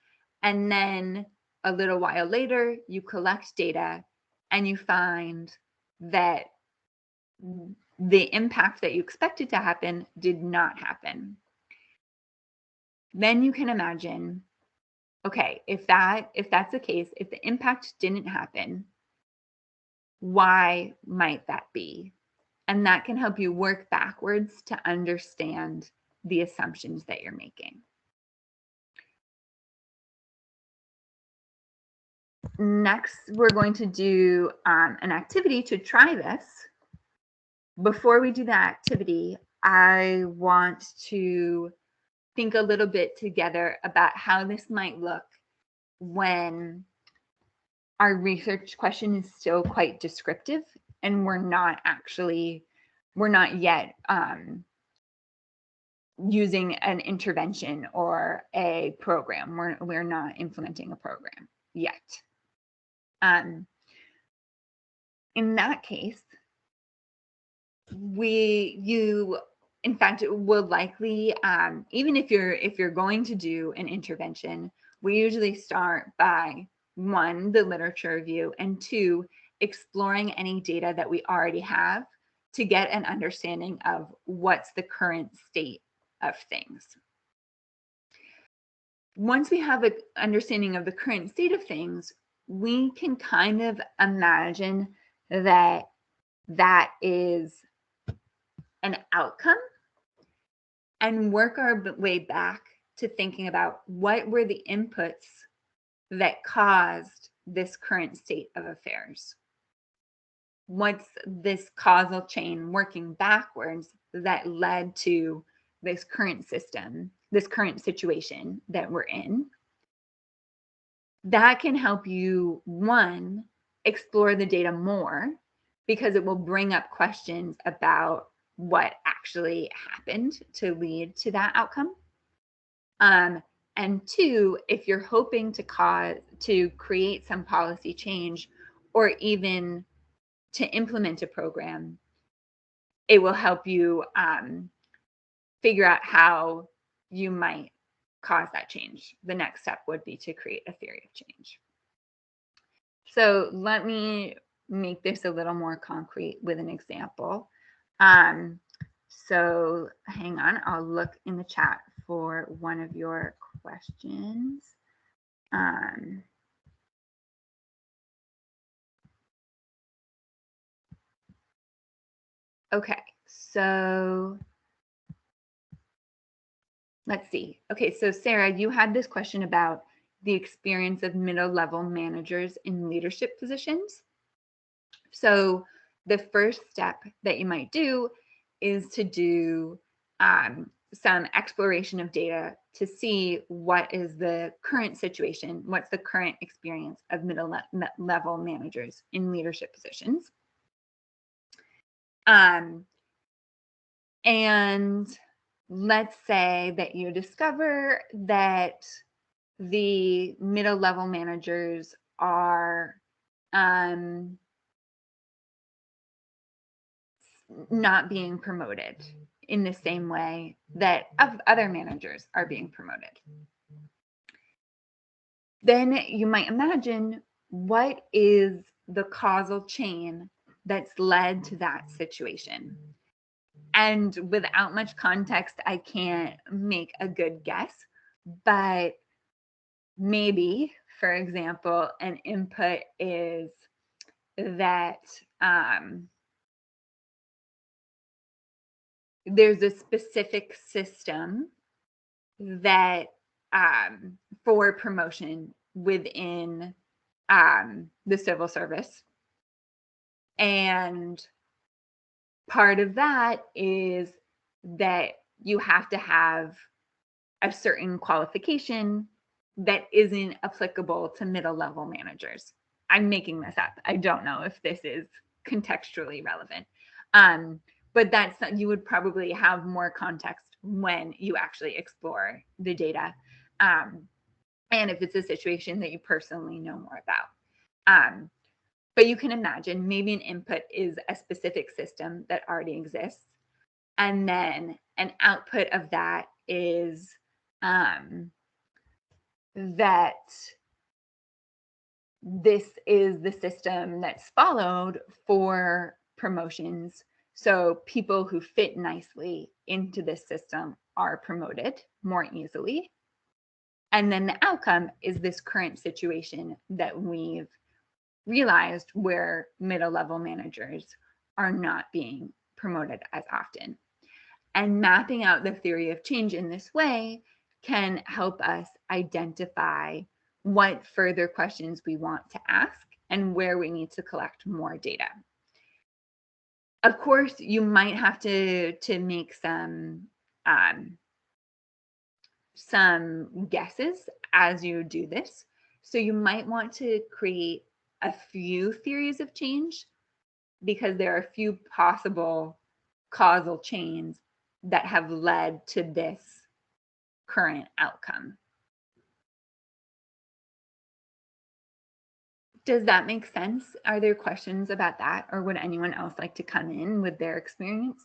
and then a little while later, you collect data and you find that the impact that you expected to happen did not happen. Then you can imagine, okay, if that's the case, if the impact didn't happen, why might that be? And that can help you work backwards to understand the assumptions that you're making. Next, we're going to do an activity to try this. Before we do the activity, I want to think a little bit together about how this might look when our research question is still quite descriptive and we're not yet using an intervention or a program. We're not implementing a program yet. In that case, you in fact will likely, even if you're going to do an intervention, we usually start by 1, the literature review, and 2, exploring any data that we already have to get an understanding of what's the current state of things. Once we have an understanding of the current state of things, we can kind of imagine that that is an outcome and work our way back to thinking about what were the inputs that caused this current state of affairs. What's this causal chain working backwards that led to this current system, this current situation that we're in? That can help you, 1, explore the data more, because it will bring up questions about what actually happened to lead to that outcome. And 2, if you're hoping to create some policy change or even to implement a program, it will help you figure out how you might cause that change. The next step would be to create a theory of change. So let me make this a little more concrete with an example. So hang on, I'll look in the chat for one of your questions. Okay, so let's see. Okay, so Sarah, you had this question about the experience of middle-level managers in leadership positions. So the first step that you might do is to do some exploration of data to see what is the current situation, what's the current experience of middle-level managers in leadership positions. And let's say that you discover that the middle-level managers are not being promoted in the same way that other managers are being promoted. Then you might imagine, what is the causal chain that's led to that situation? And without much context, I can't make a good guess, but maybe, for example, an input is that there's a specific system that for promotion within the civil service. And part of that is that you have to have a certain qualification that isn't applicable to middle-level managers. I'm making this up. I don't know if this is contextually relevant. But that's, you would probably have more context when you actually explore the data. And if it's a situation that you personally know more about. But you can imagine maybe an input is a specific system that already exists. And then an output of that is that this is the system that's followed for promotions. So people who fit nicely into this system are promoted more easily. And then the outcome is this current situation that we've realized where middle-level managers are not being promoted as often. And mapping out the theory of change in this way can help us identify what further questions we want to ask and where we need to collect more data. Of course, you might have to make some guesses as you do this. So you might want to create a few theories of change, because there are a few possible causal chains that have led to this current outcome. Does that make sense? Are there questions about that, or would anyone else like to come in with their experience?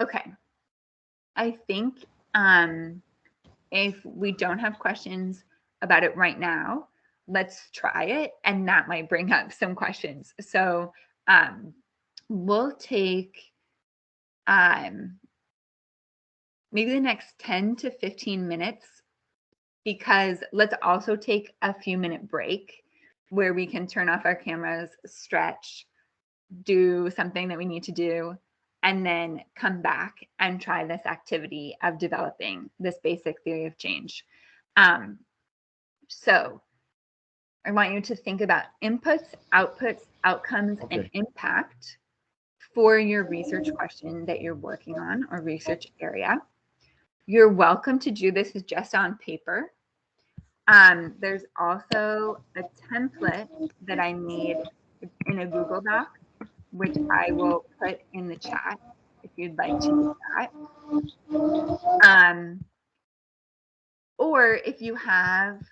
Okay, I think if we don't have questions about it right now, let's try it, and that might bring up some questions. So we'll take maybe the next 10 to 15 minutes, because let's also take a few minute break where we can turn off our cameras, stretch, do something that we need to do, and then come back and try this activity of developing this basic theory of change. So I want you to think about inputs, outputs, outcomes, and impact for your research question that you're working on or research area. You're welcome to do this just on paper. There's also a template that I made in a Google Doc, which I will put in the chat if you'd like to do that. Or if you have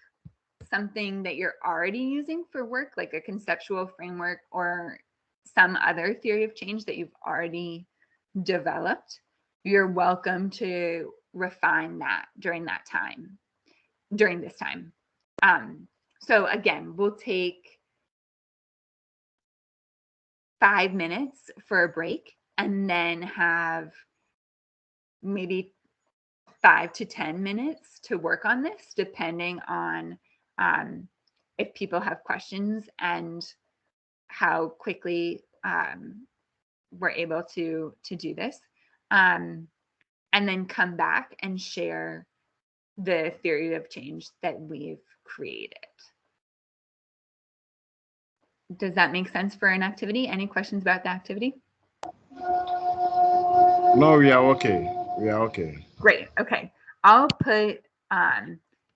something that you're already using for work, like a conceptual framework or some other theory of change that you've already developed, you're welcome to refine that during this time. So again, we'll take 5 minutes for a break and then have maybe 5 to 10 minutes to work on this, depending on if people have questions and how quickly we're able to do this, and then come back and share the theory of change that we've created. Does that make sense for an activity? Any questions about the activity? No, we are okay. We are okay. Great. Okay. I'll put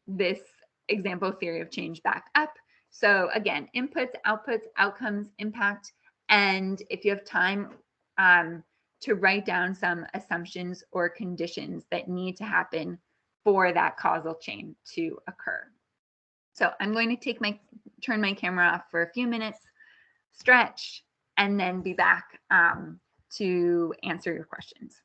this example theory of change back up. So again, inputs, outputs, outcomes, impact, and if you have time to write down some assumptions or conditions that need to happen for that causal chain to occur. So I'm going to turn my camera off for a few minutes, stretch, and then be back to answer your questions.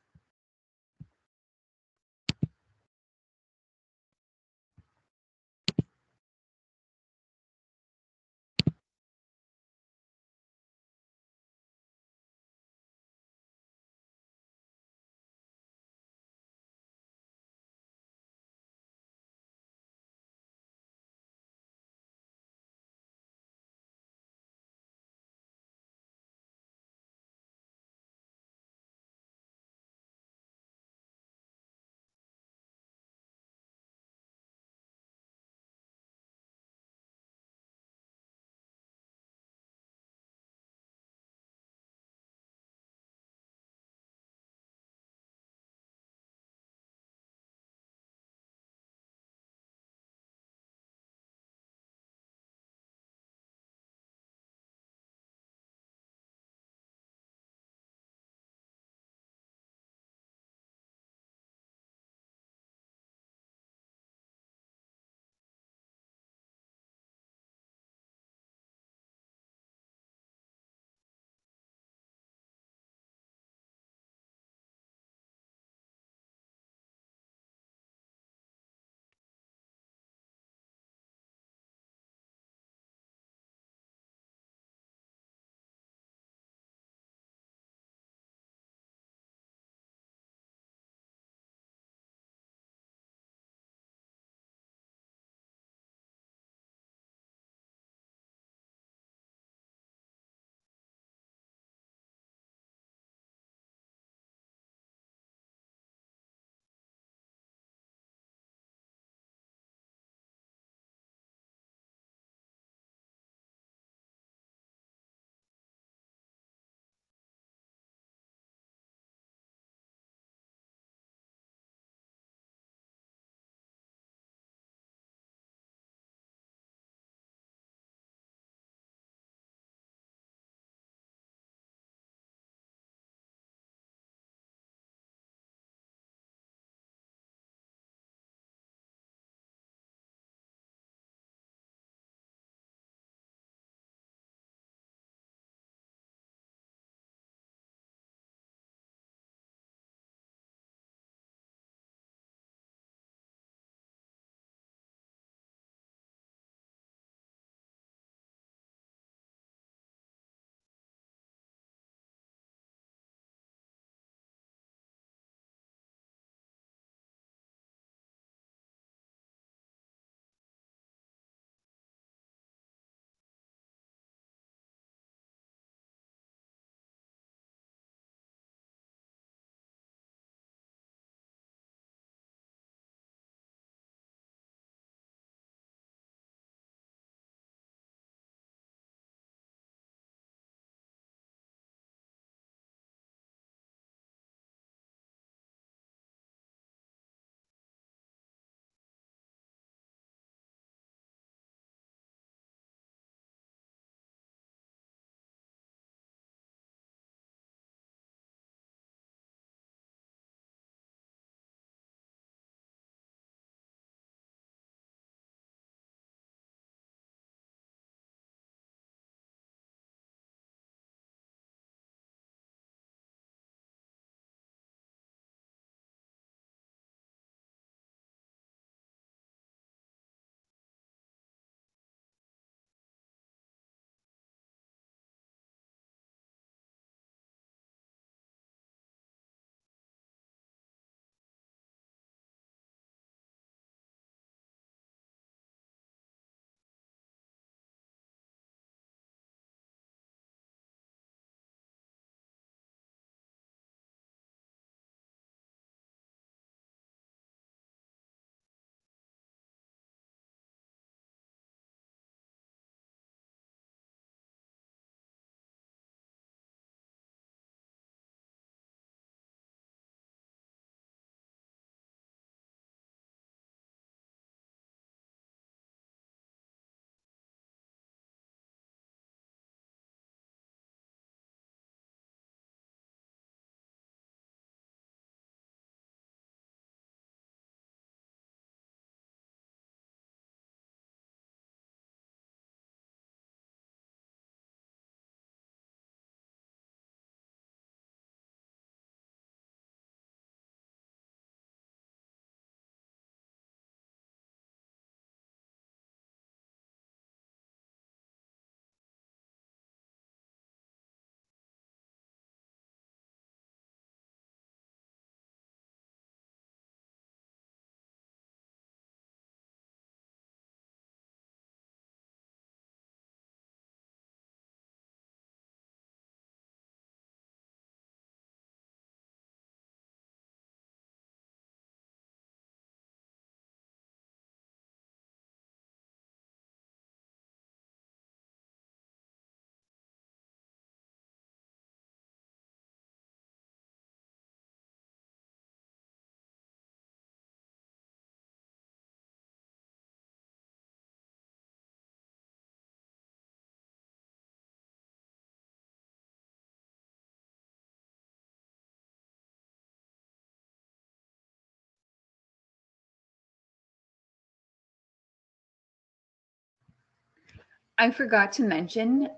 I forgot to mention,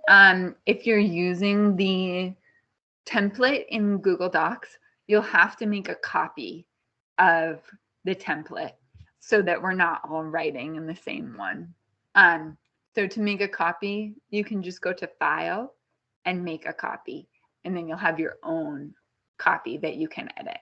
if you're using the template in Google Docs, you'll have to make a copy of the template so that we're not all writing in the same one. So to make a copy, you can just go to File and make a copy, and then you'll have your own copy that you can edit.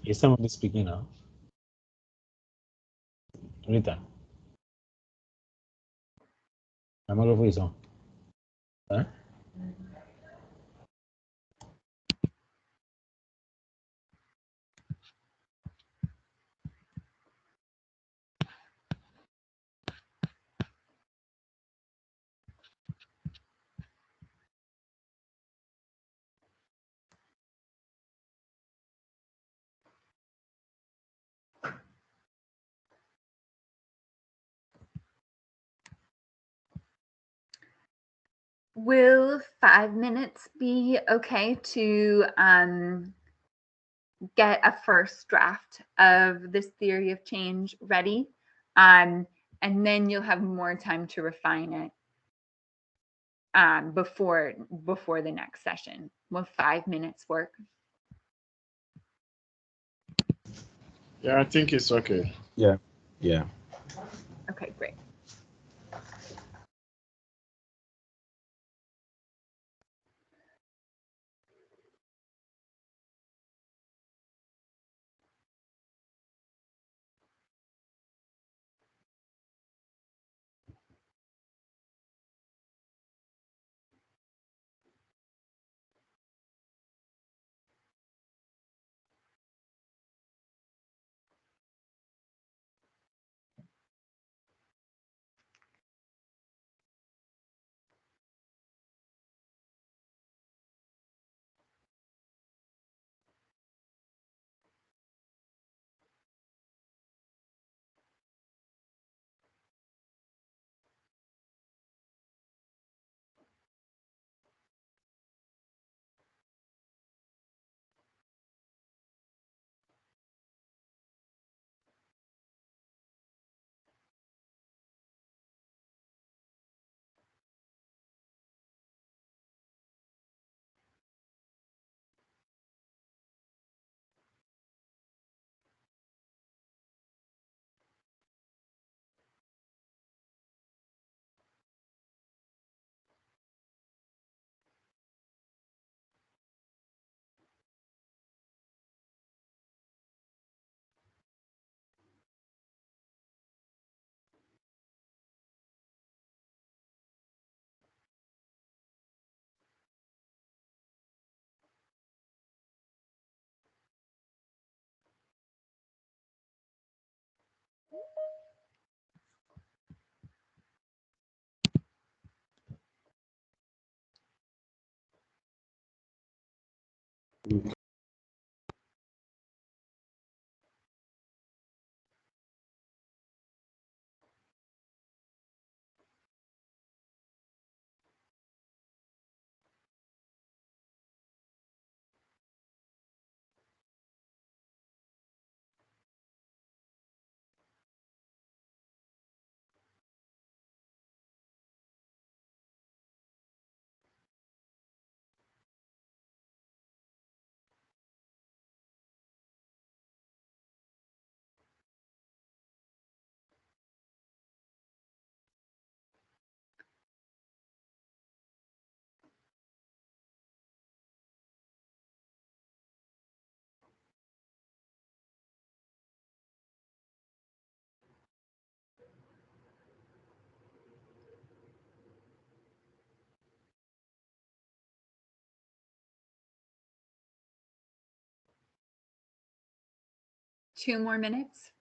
Is somebody speaking now? Rita. My microphone is on. Huh? Will 5 minutes be okay to get a first draft of this theory of change ready? And then you'll have more time to refine it before the next session. Will 5 minutes work? Yeah, I think it's okay. Yeah. Yeah. Okay, great. 2 more minutes.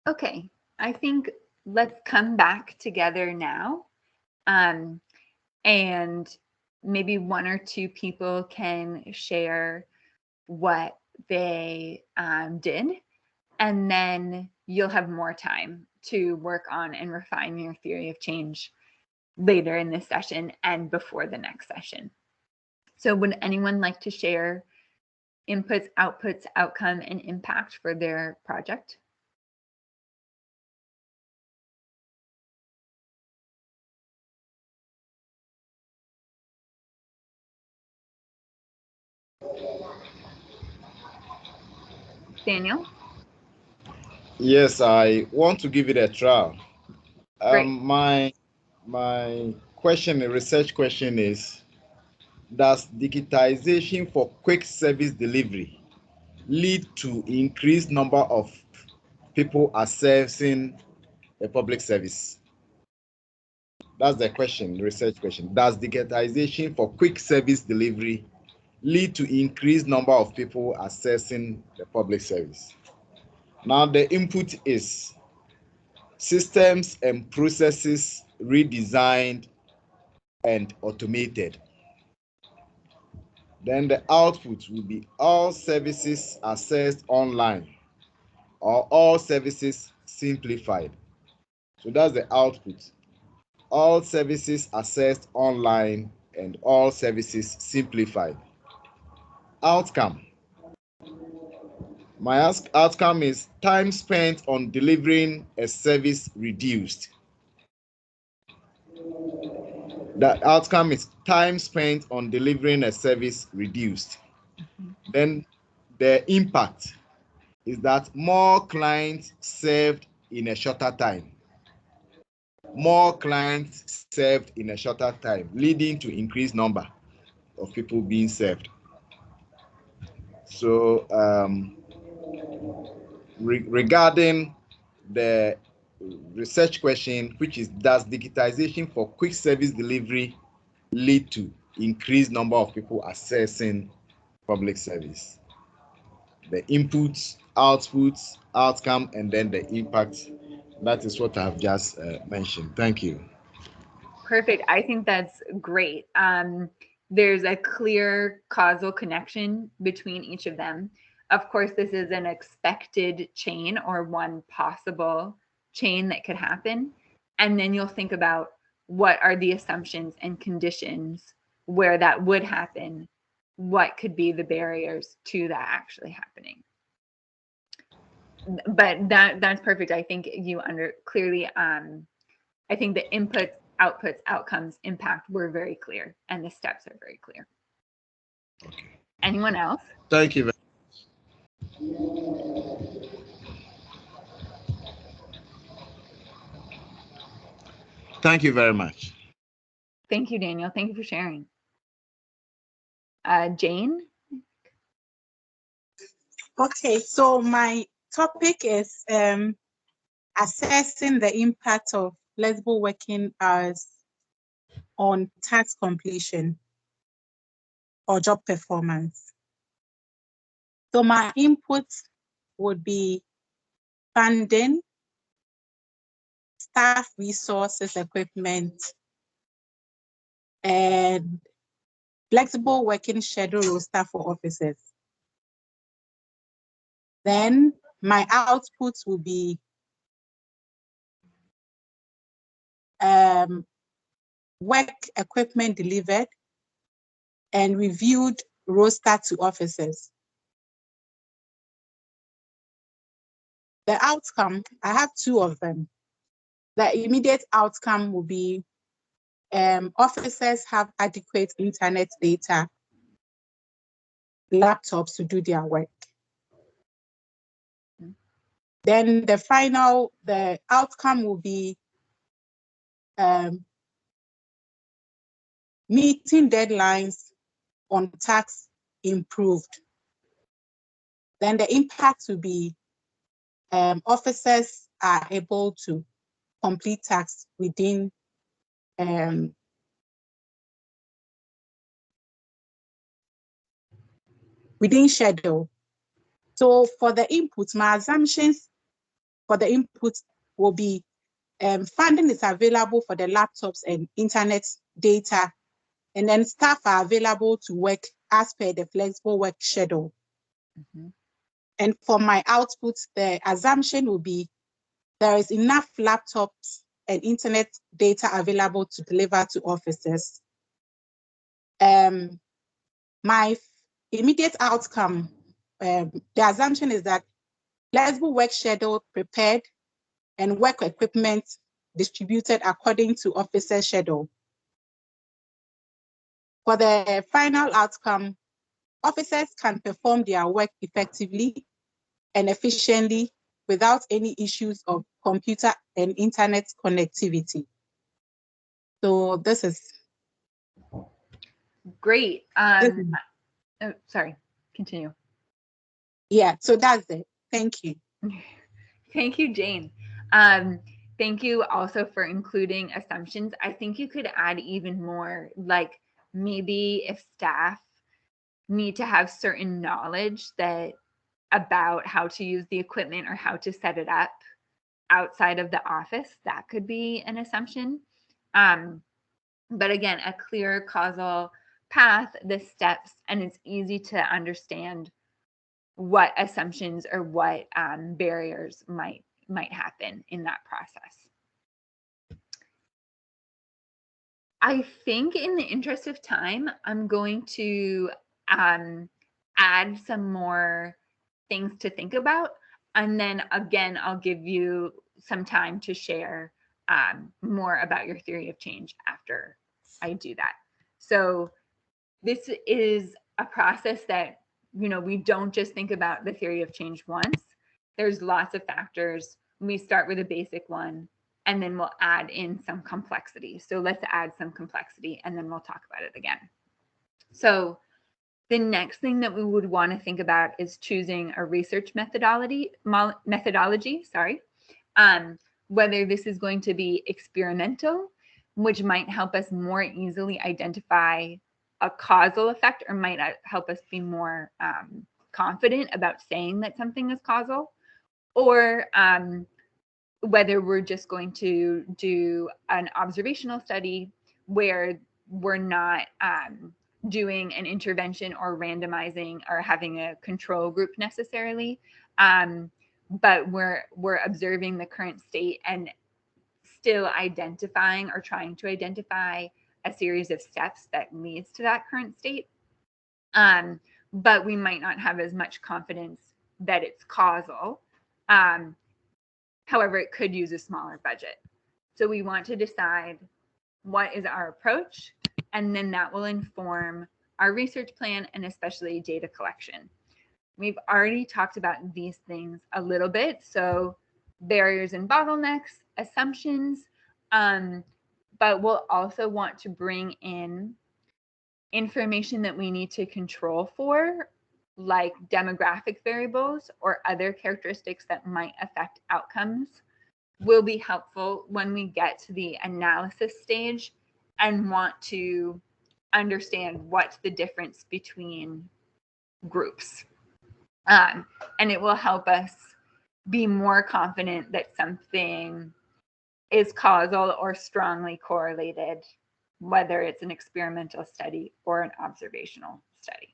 Okay, I think let's come back together now. And maybe 1 or 2 people can share what they did, and then you'll have more time to work on and refine your theory of change later in this session and before the next session. So would anyone like to share inputs, outputs, outcome, and impact for their project? Daniel? Yes, I want to give it a try. Great. My question, the research question is, does digitization for quick service delivery lead to increased number of people accessing a public service? That's the question, the research question. Does digitization for quick service delivery lead to increased number of people accessing the public service? Now the input is systems and processes redesigned and automated. Then the output will be all services accessed online or all services simplified. So that's the output. All services accessed online and all services simplified. Outcome. My outcome is time spent on delivering a service reduced. The outcome is time spent on delivering a service reduced. Then the impact is that more clients served in a shorter time. More clients served in a shorter time, leading to increased number of people being served. So regarding the research question, which is, does digitization for quick service delivery lead to increased number of people accessing public service? The inputs, outputs, outcome, and then the impact. That is what I've just mentioned. Thank you. Perfect. I think that's great. There's a clear causal connection between each of them. Of course, this is an expected chain or one possible chain that could happen. And then you'll think about what are the assumptions and conditions where that would happen. What could be the barriers to that actually happening? But that's perfect. I think you clearly, I think the inputs, outputs, outcomes, impact were very clear, and the steps are very clear. Okay. Anyone else? Thank you very much. Thank you very much. Thank you, Daniel. Thank you for sharing. Jane? Okay, so my topic is assessing the impact of flexible working hours on task completion or job performance. So my inputs would be funding, staff resources, equipment, and flexible working schedule roster for officers. Then my outputs will be work equipment delivered and reviewed roster to officers. The outcome, I have two of them. The immediate outcome will be officers have adequate internet data, laptops to do their work. Then the outcome will be meeting deadlines on tasks improved. Then the impact will be officers are able to complete tasks within schedule. So for the input, my assumptions for the input will be funding is available for the laptops and internet data, and then staff are available to work as per the flexible work schedule. Mm-hmm. And for my output, the assumption will be there is enough laptops and internet data available to deliver to officers. My immediate outcome, the assumption is that flexible work schedule prepared and work equipment distributed according to officer schedule. For the final outcome, officers can perform their work effectively and efficiently without any issues of computer and internet connectivity. So this is great. Oh, sorry, continue. Yeah, so that's it. Thank you. Thank you, Jane. Thank you also for including assumptions. I think you could add even more, like maybe if staff need to have certain knowledge about how to use the equipment or how to set it up outside of the office, that could be an assumption. But again, a clear causal path, the steps, and it's easy to understand what assumptions or what barriers might happen in that process. I think in the interest of time, I'm going to add some more things to think about. And then again, I'll give you some time to share more about your theory of change after I do that. So this is a process that, you know, we don't just think about the theory of change once. There's lots of factors. We start with a basic one, and then we'll add in some complexity. So let's add some complexity, and then we'll talk about it again. So the next thing that we would want to think about is choosing a research methodology, whether this is going to be experimental, which might help us more easily identify a causal effect, or might help us be more confident about saying that something is causal, or whether we're just going to do an observational study where we're not doing an intervention or randomizing or having a control group necessarily, but we're observing the current state and still identifying or trying to identify a series of steps that leads to that current state. But we might not have as much confidence that it's causal. However, it could use a smaller budget. So we want to decide what is our approach, and then that will inform our research plan and especially data collection. We've already talked about these things a little bit. So barriers and bottlenecks, assumptions, but we'll also want to bring in information that we need to control for, like demographic variables or other characteristics that might affect outcomes, will be helpful when we get to the analysis stage and want to understand what's the difference between groups. And it will help us be more confident that something is causal or strongly correlated, whether it's an experimental study or an observational study.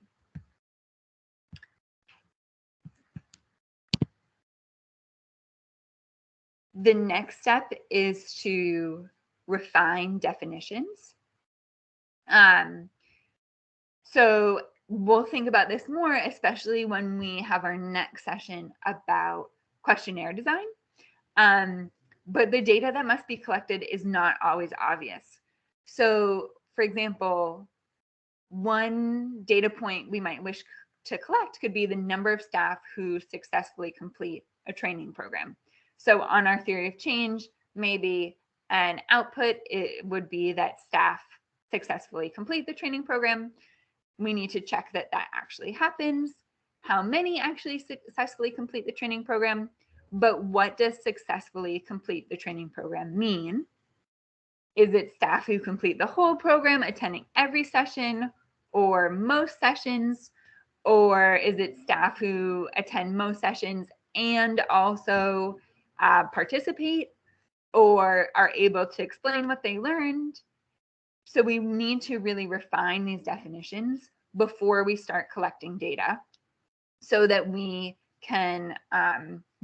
The next step is to refine definitions. So we'll think about this more, especially when we have our next session about questionnaire design. But the data that must be collected is not always obvious. So, for example, one data point we might wish to collect could be the number of staff who successfully complete a training program. So on our theory of change, maybe an output it would be that staff successfully complete the training program. We need to check that that actually happens, how many actually successfully complete the training program, but what does successfully complete the training program mean? Is it staff who complete the whole program, attending every session or most sessions? Or is it staff who attend most sessions and also participate or are able to explain what they learned? So we need to really refine these definitions before we start collecting data so that we can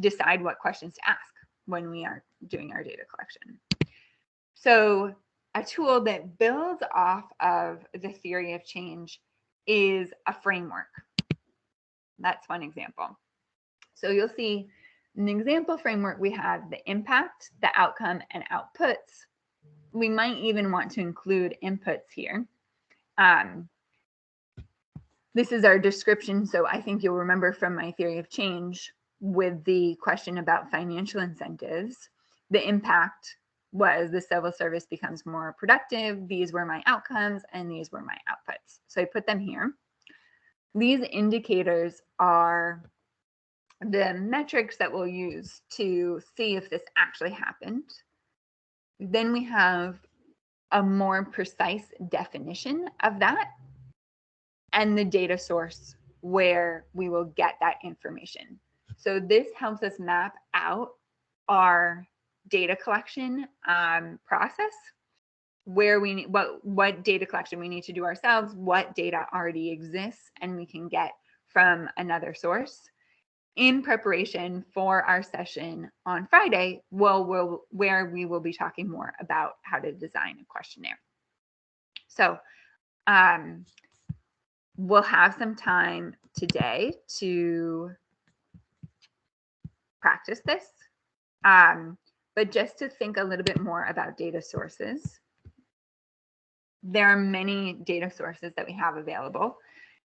decide what questions to ask when we are doing our data collection. So a tool that builds off of the theory of change is a framework. That's one example. So you'll see in the example framework, we have the impact, the outcome, and outputs. We might even want to include inputs here. This is our description. So I think you'll remember from my theory of change with the question about financial incentives, the impact was the civil service becomes more productive. These were my outcomes and these were my outputs. So I put them here. These indicators are the metrics that we'll use to see if this actually happened. Then we have a more precise definition of that and the data source where we will get that information. So this helps us map out our data collection process, where we need what data collection we need to do ourselves, what data already exists, and we can get from another source in preparation for our session on Friday, where we will be talking more about how to design a questionnaire. So we'll have some time today to practice this, but just to think a little bit more about data sources. There are many data sources that we have available.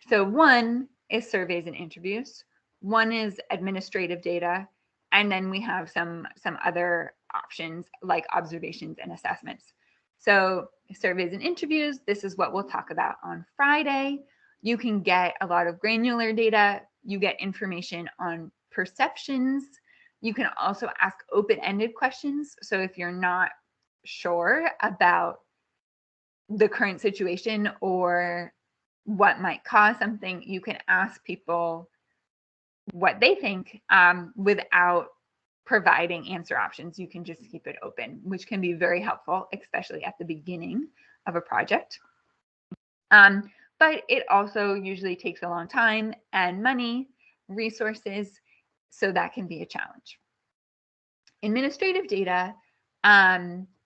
So one is surveys and interviews, one is administrative data, and then we have some other options like observations and assessments. So surveys and interviews, this is what we'll talk about on Friday. You can get a lot of granular data. You get information on perceptions. You can also ask open-ended questions. So if you're not sure about the current situation or what might cause something, you can ask people what they think without providing answer options. You can just keep it open, which can be very helpful, especially at the beginning of a project. But it also usually takes a long time and money, resources, so that can be a challenge. Administrative data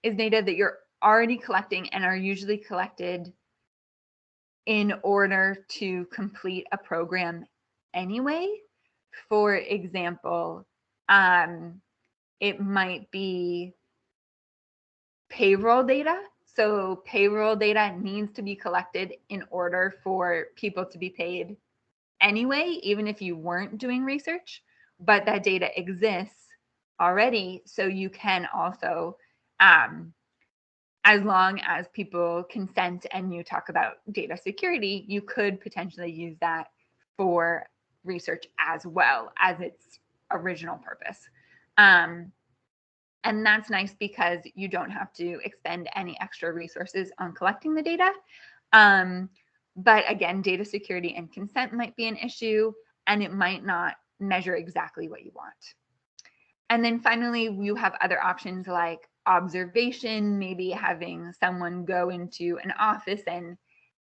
is data that you're already collecting and are usually collected in order to complete a program anyway. For example, it might be payroll data. So payroll data needs to be collected in order for people to be paid anyway, even if you weren't doing research, but that data exists already. So you can also, as long as people consent and you talk about data security, you could potentially use that for research as well as its original purpose. And that's nice because you don't have to expend any extra resources on collecting the data. But again, data security and consent might be an issue, and it might not measure exactly what you want. And then finally, you have other options like observation, maybe having someone go into an office and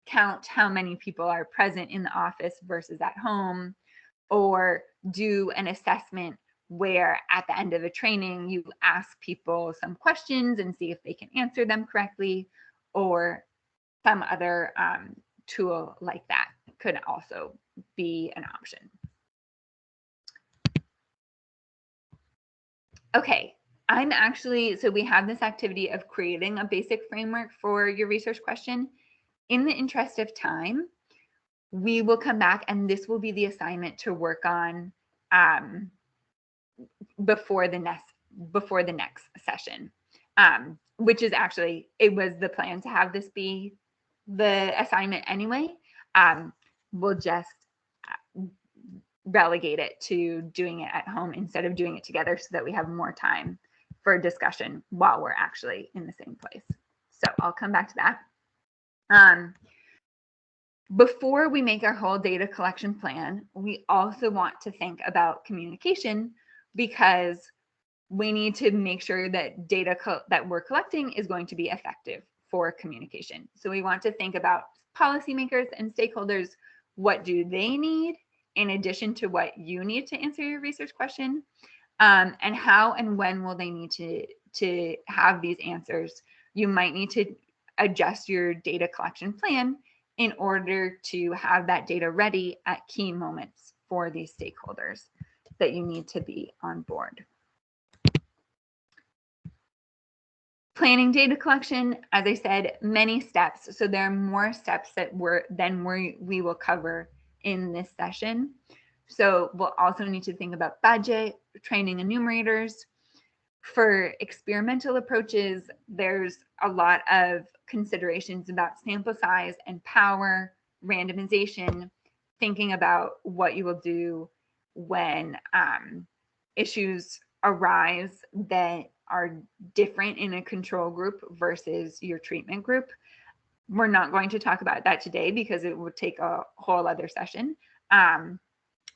count how many people are present in the office versus at home, or do an assessment where at the end of a training, you ask people some questions and see if they can answer them correctly, or some other tool like that could also be an option. Okay, so we have this activity of creating a basic framework for your research question. In the interest of time, we will come back and this will be the assignment to work on before the next session, which is actually, it was the plan to have this be the assignment anyway. We'll just relegate it to doing it at home instead of doing it together so that we have more time for discussion while we're actually in the same place. So I'll come back to that. Before we make our whole data collection plan, we also want to think about communication, because we need to make sure that data that we're collecting is going to be effective for communication. So we want to think about policymakers and stakeholders. What do they need in addition to what you need to answer your research question? And how and when will they need to have these answers? You might need to adjust your data collection plan in order to have that data ready at key moments for these stakeholders that you need to be on board. Planning data collection, as I said, many steps. So there are more steps that we will cover in this session. So we'll also need to think about budget, training enumerators. For experimental approaches, there's a lot of considerations about sample size and power, randomization, thinking about what you will do when issues arise that are different in a control group versus your treatment group. We're not going to talk about that today because it would take a whole other session.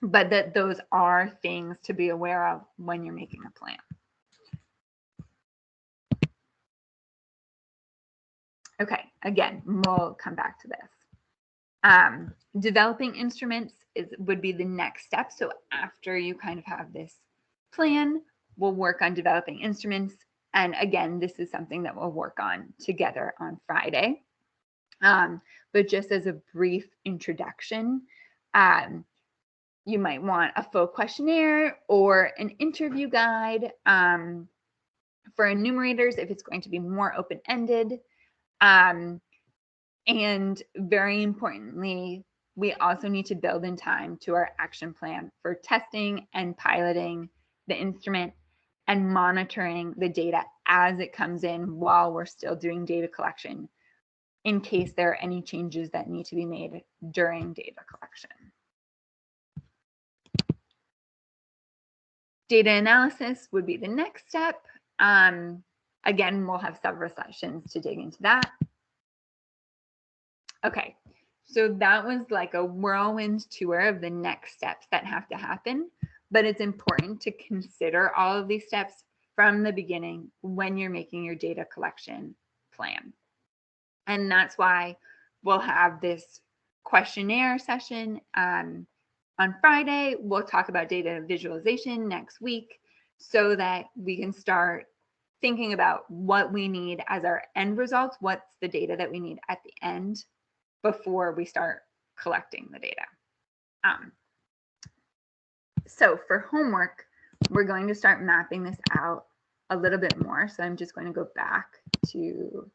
But that those are things to be aware of when you're making a plan. Okay, again, we'll come back to this. Developing instruments would be the next step. So after you kind of have this plan, we'll work on developing instruments. And again, this is something that we'll work on together on Friday. But just as a brief introduction, you might want a full questionnaire or an interview guide for enumerators if it's going to be more open-ended. And very importantly, we also need to build in time to our action plan for testing and piloting the instrument and monitoring the data as it comes in while we're still doing data collection, in case there are any changes that need to be made during data collection. Data analysis would be the next step. Again, we'll have several sessions to dig into that. Okay, so that was like a whirlwind tour of the next steps that have to happen, but it's important to consider all of these steps from the beginning when you're making your data collection plan. And that's why we'll have this questionnaire session on Friday. We'll talk about data visualization next week so that we can start thinking about what we need as our end results, what's the data that we need at the end before we start collecting the data. So for homework, we're going to start mapping this out a little bit more. So I'm just going to go back to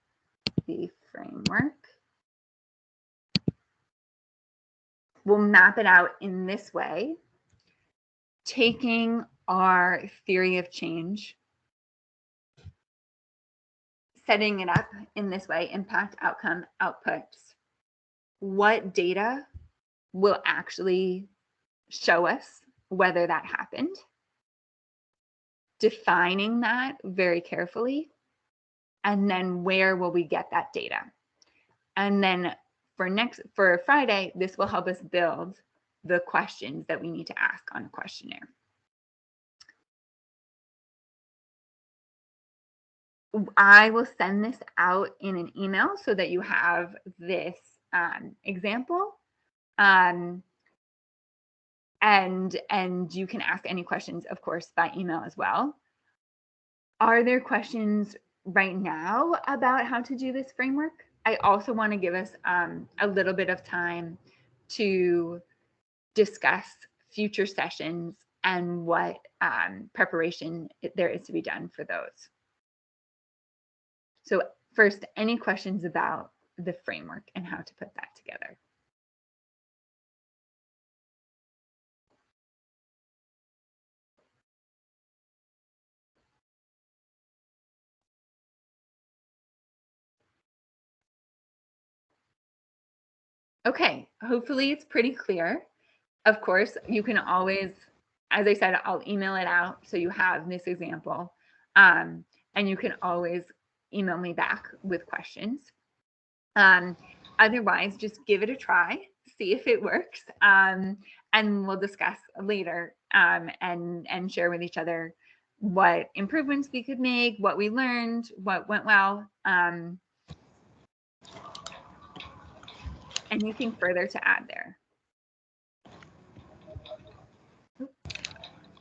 the framework. We'll map it out in this way, taking our theory of change, setting it up in this way, impact, outcome, outputs. What data will actually show us whether that happened? Defining that very carefully. And then where will we get that data? And then for Friday, this will help us build the questions that we need to ask on a questionnaire. I will send this out in an email so that you have this example. And you can ask any questions, of course, by email as well. Are there questions right now about how to do this framework? I also want to give us a little bit of time to discuss future sessions and what preparation there is to be done for those. So first, any questions about the framework and how to put that together? Okay, hopefully it's pretty clear. Of course, you can always, as I said, I'll email it out so you have this example. And you can always email me back with questions. Otherwise, just give it a try, see if it works, and we'll discuss later and share with each other what improvements we could make, what we learned, what went well. Anything further to add there?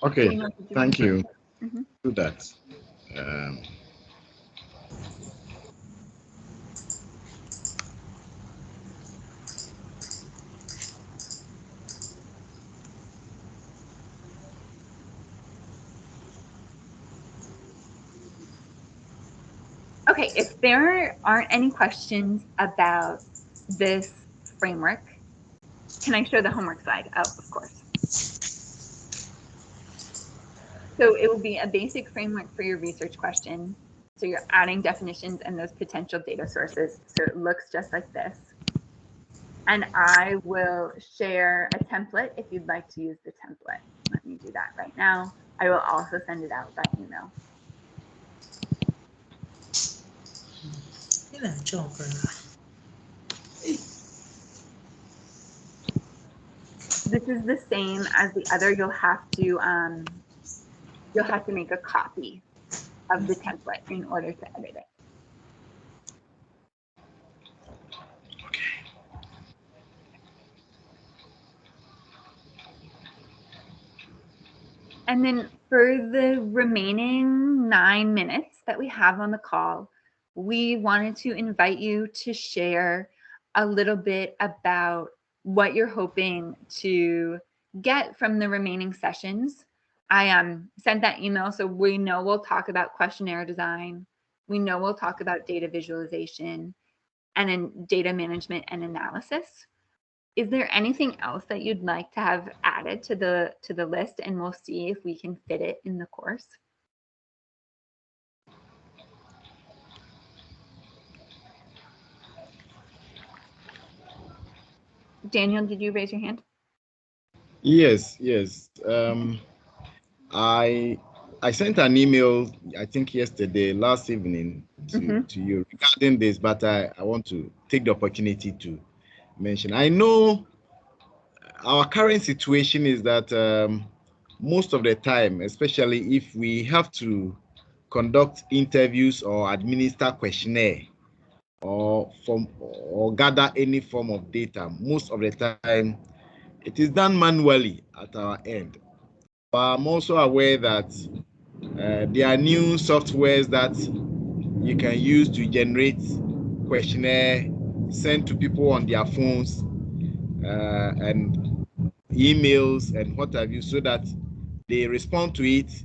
Okay, thank you. Mm-hmm. Do that. Okay, if there aren't any questions about this framework, can I show the homework slide? Oh, of course. So it will be a basic framework for your research question. So you're adding definitions and those potential data sources. So it looks just like this. And I will share a template if you'd like to use the template. Let me do that right now. I will also send it out by email. This is the same as the other. You'll have to make a copy of the template in order to edit it. And then for the remaining 9 minutes that we have on the call, we wanted to invite you to share a little bit about what you're hoping to get from the remaining sessions. I sent that email, so we know we'll talk about questionnaire design. We know we'll talk about data visualization and then data management and analysis. Is there anything else that you'd like to have added to the list, and we'll see if we can fit it in the course? Daniel, did you raise your hand? Yes. I sent an email, I think yesterday, last evening, to you regarding this, but I want to take the opportunity to mention. I know our current situation is that most of the time, especially if we have to conduct interviews or administer questionnaire or gather any form of data, most of the time it is done manually at our end. But I'm also aware that there are new softwares that you can use to generate questionnaire, sent to people on their phones and emails and what have you, so that they respond to it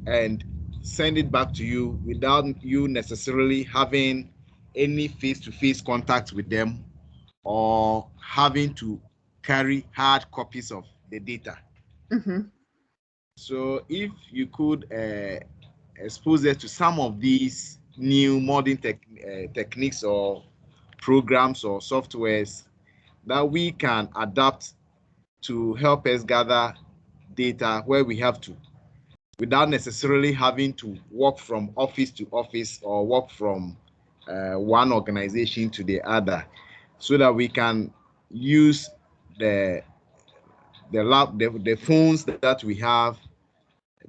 and send it back to you without you necessarily having any face-to-face contact with them or having to carry hard copies of the data. So if you could expose us to some of these new modern techniques or programs or softwares that we can adapt to help us gather data where we have to, without necessarily having to walk from office to office or walk from one organization to the other, so that we can use the phones that we have,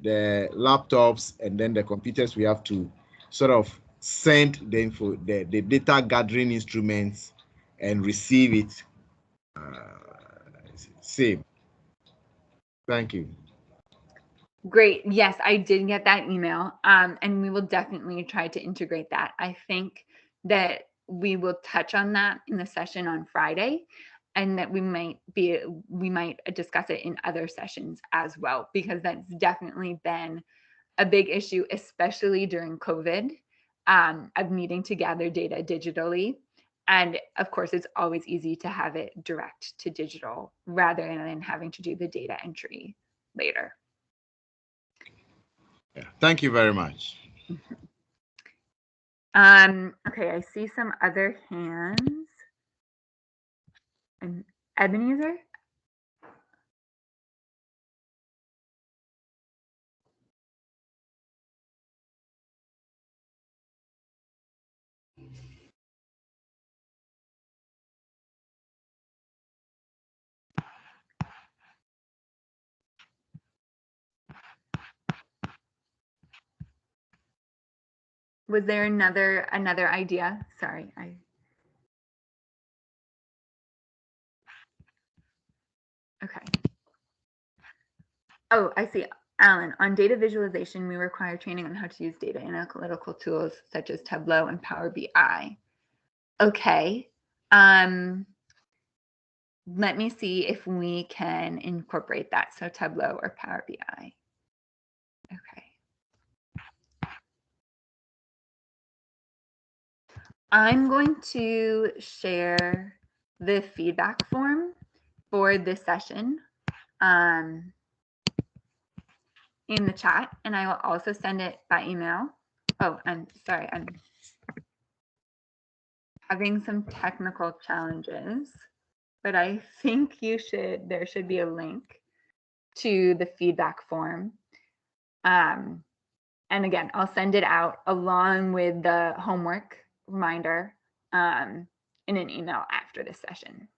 the laptops, and then the computers we have to sort of send the info, the data gathering instruments, and receive it same. Thank you. Great. Yes, I did get that email. And we will definitely try to integrate that. I think that we will touch on that in the session on Friday, and that we might discuss it in other sessions as well, because that's definitely been a big issue, especially during COVID, of needing to gather data digitally. And of course, it's always easy to have it direct to digital rather than having to do the data entry later. Yeah, thank you very much. Okay, I see some other hands. And Ebenezer? Was there another idea? Sorry, okay. Oh, I see. Alan, on data visualization, we require training on how to use data analytical tools such as Tableau and Power BI. Okay. Let me see if we can incorporate that. So Tableau or Power BI. Okay. I'm going to share the feedback form for this session in the chat, and I will also send it by email. Oh, I'm sorry, I'm having some technical challenges, but I think there should be a link to the feedback form. And again, I'll send it out along with the homework reminder in an email after this session.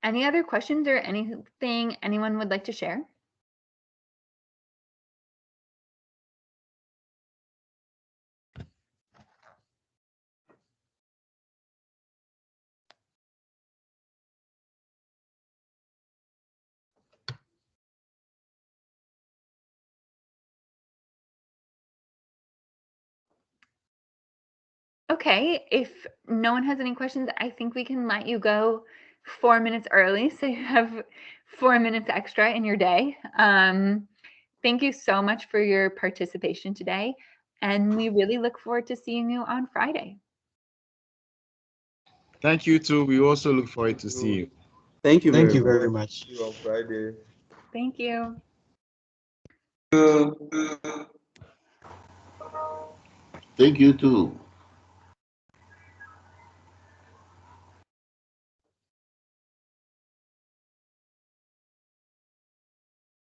Any other questions or anything anyone would like to share? Okay, if no one has any questions, I think we can let you go 4 minutes early, so you have 4 minutes extra in your day. Thank you so much for your participation today, and we really look forward to seeing you on Friday. Thank you too. We also look forward to see you. Thank you Thank you very very much. much. See you on Friday. Thank you. Thank you too.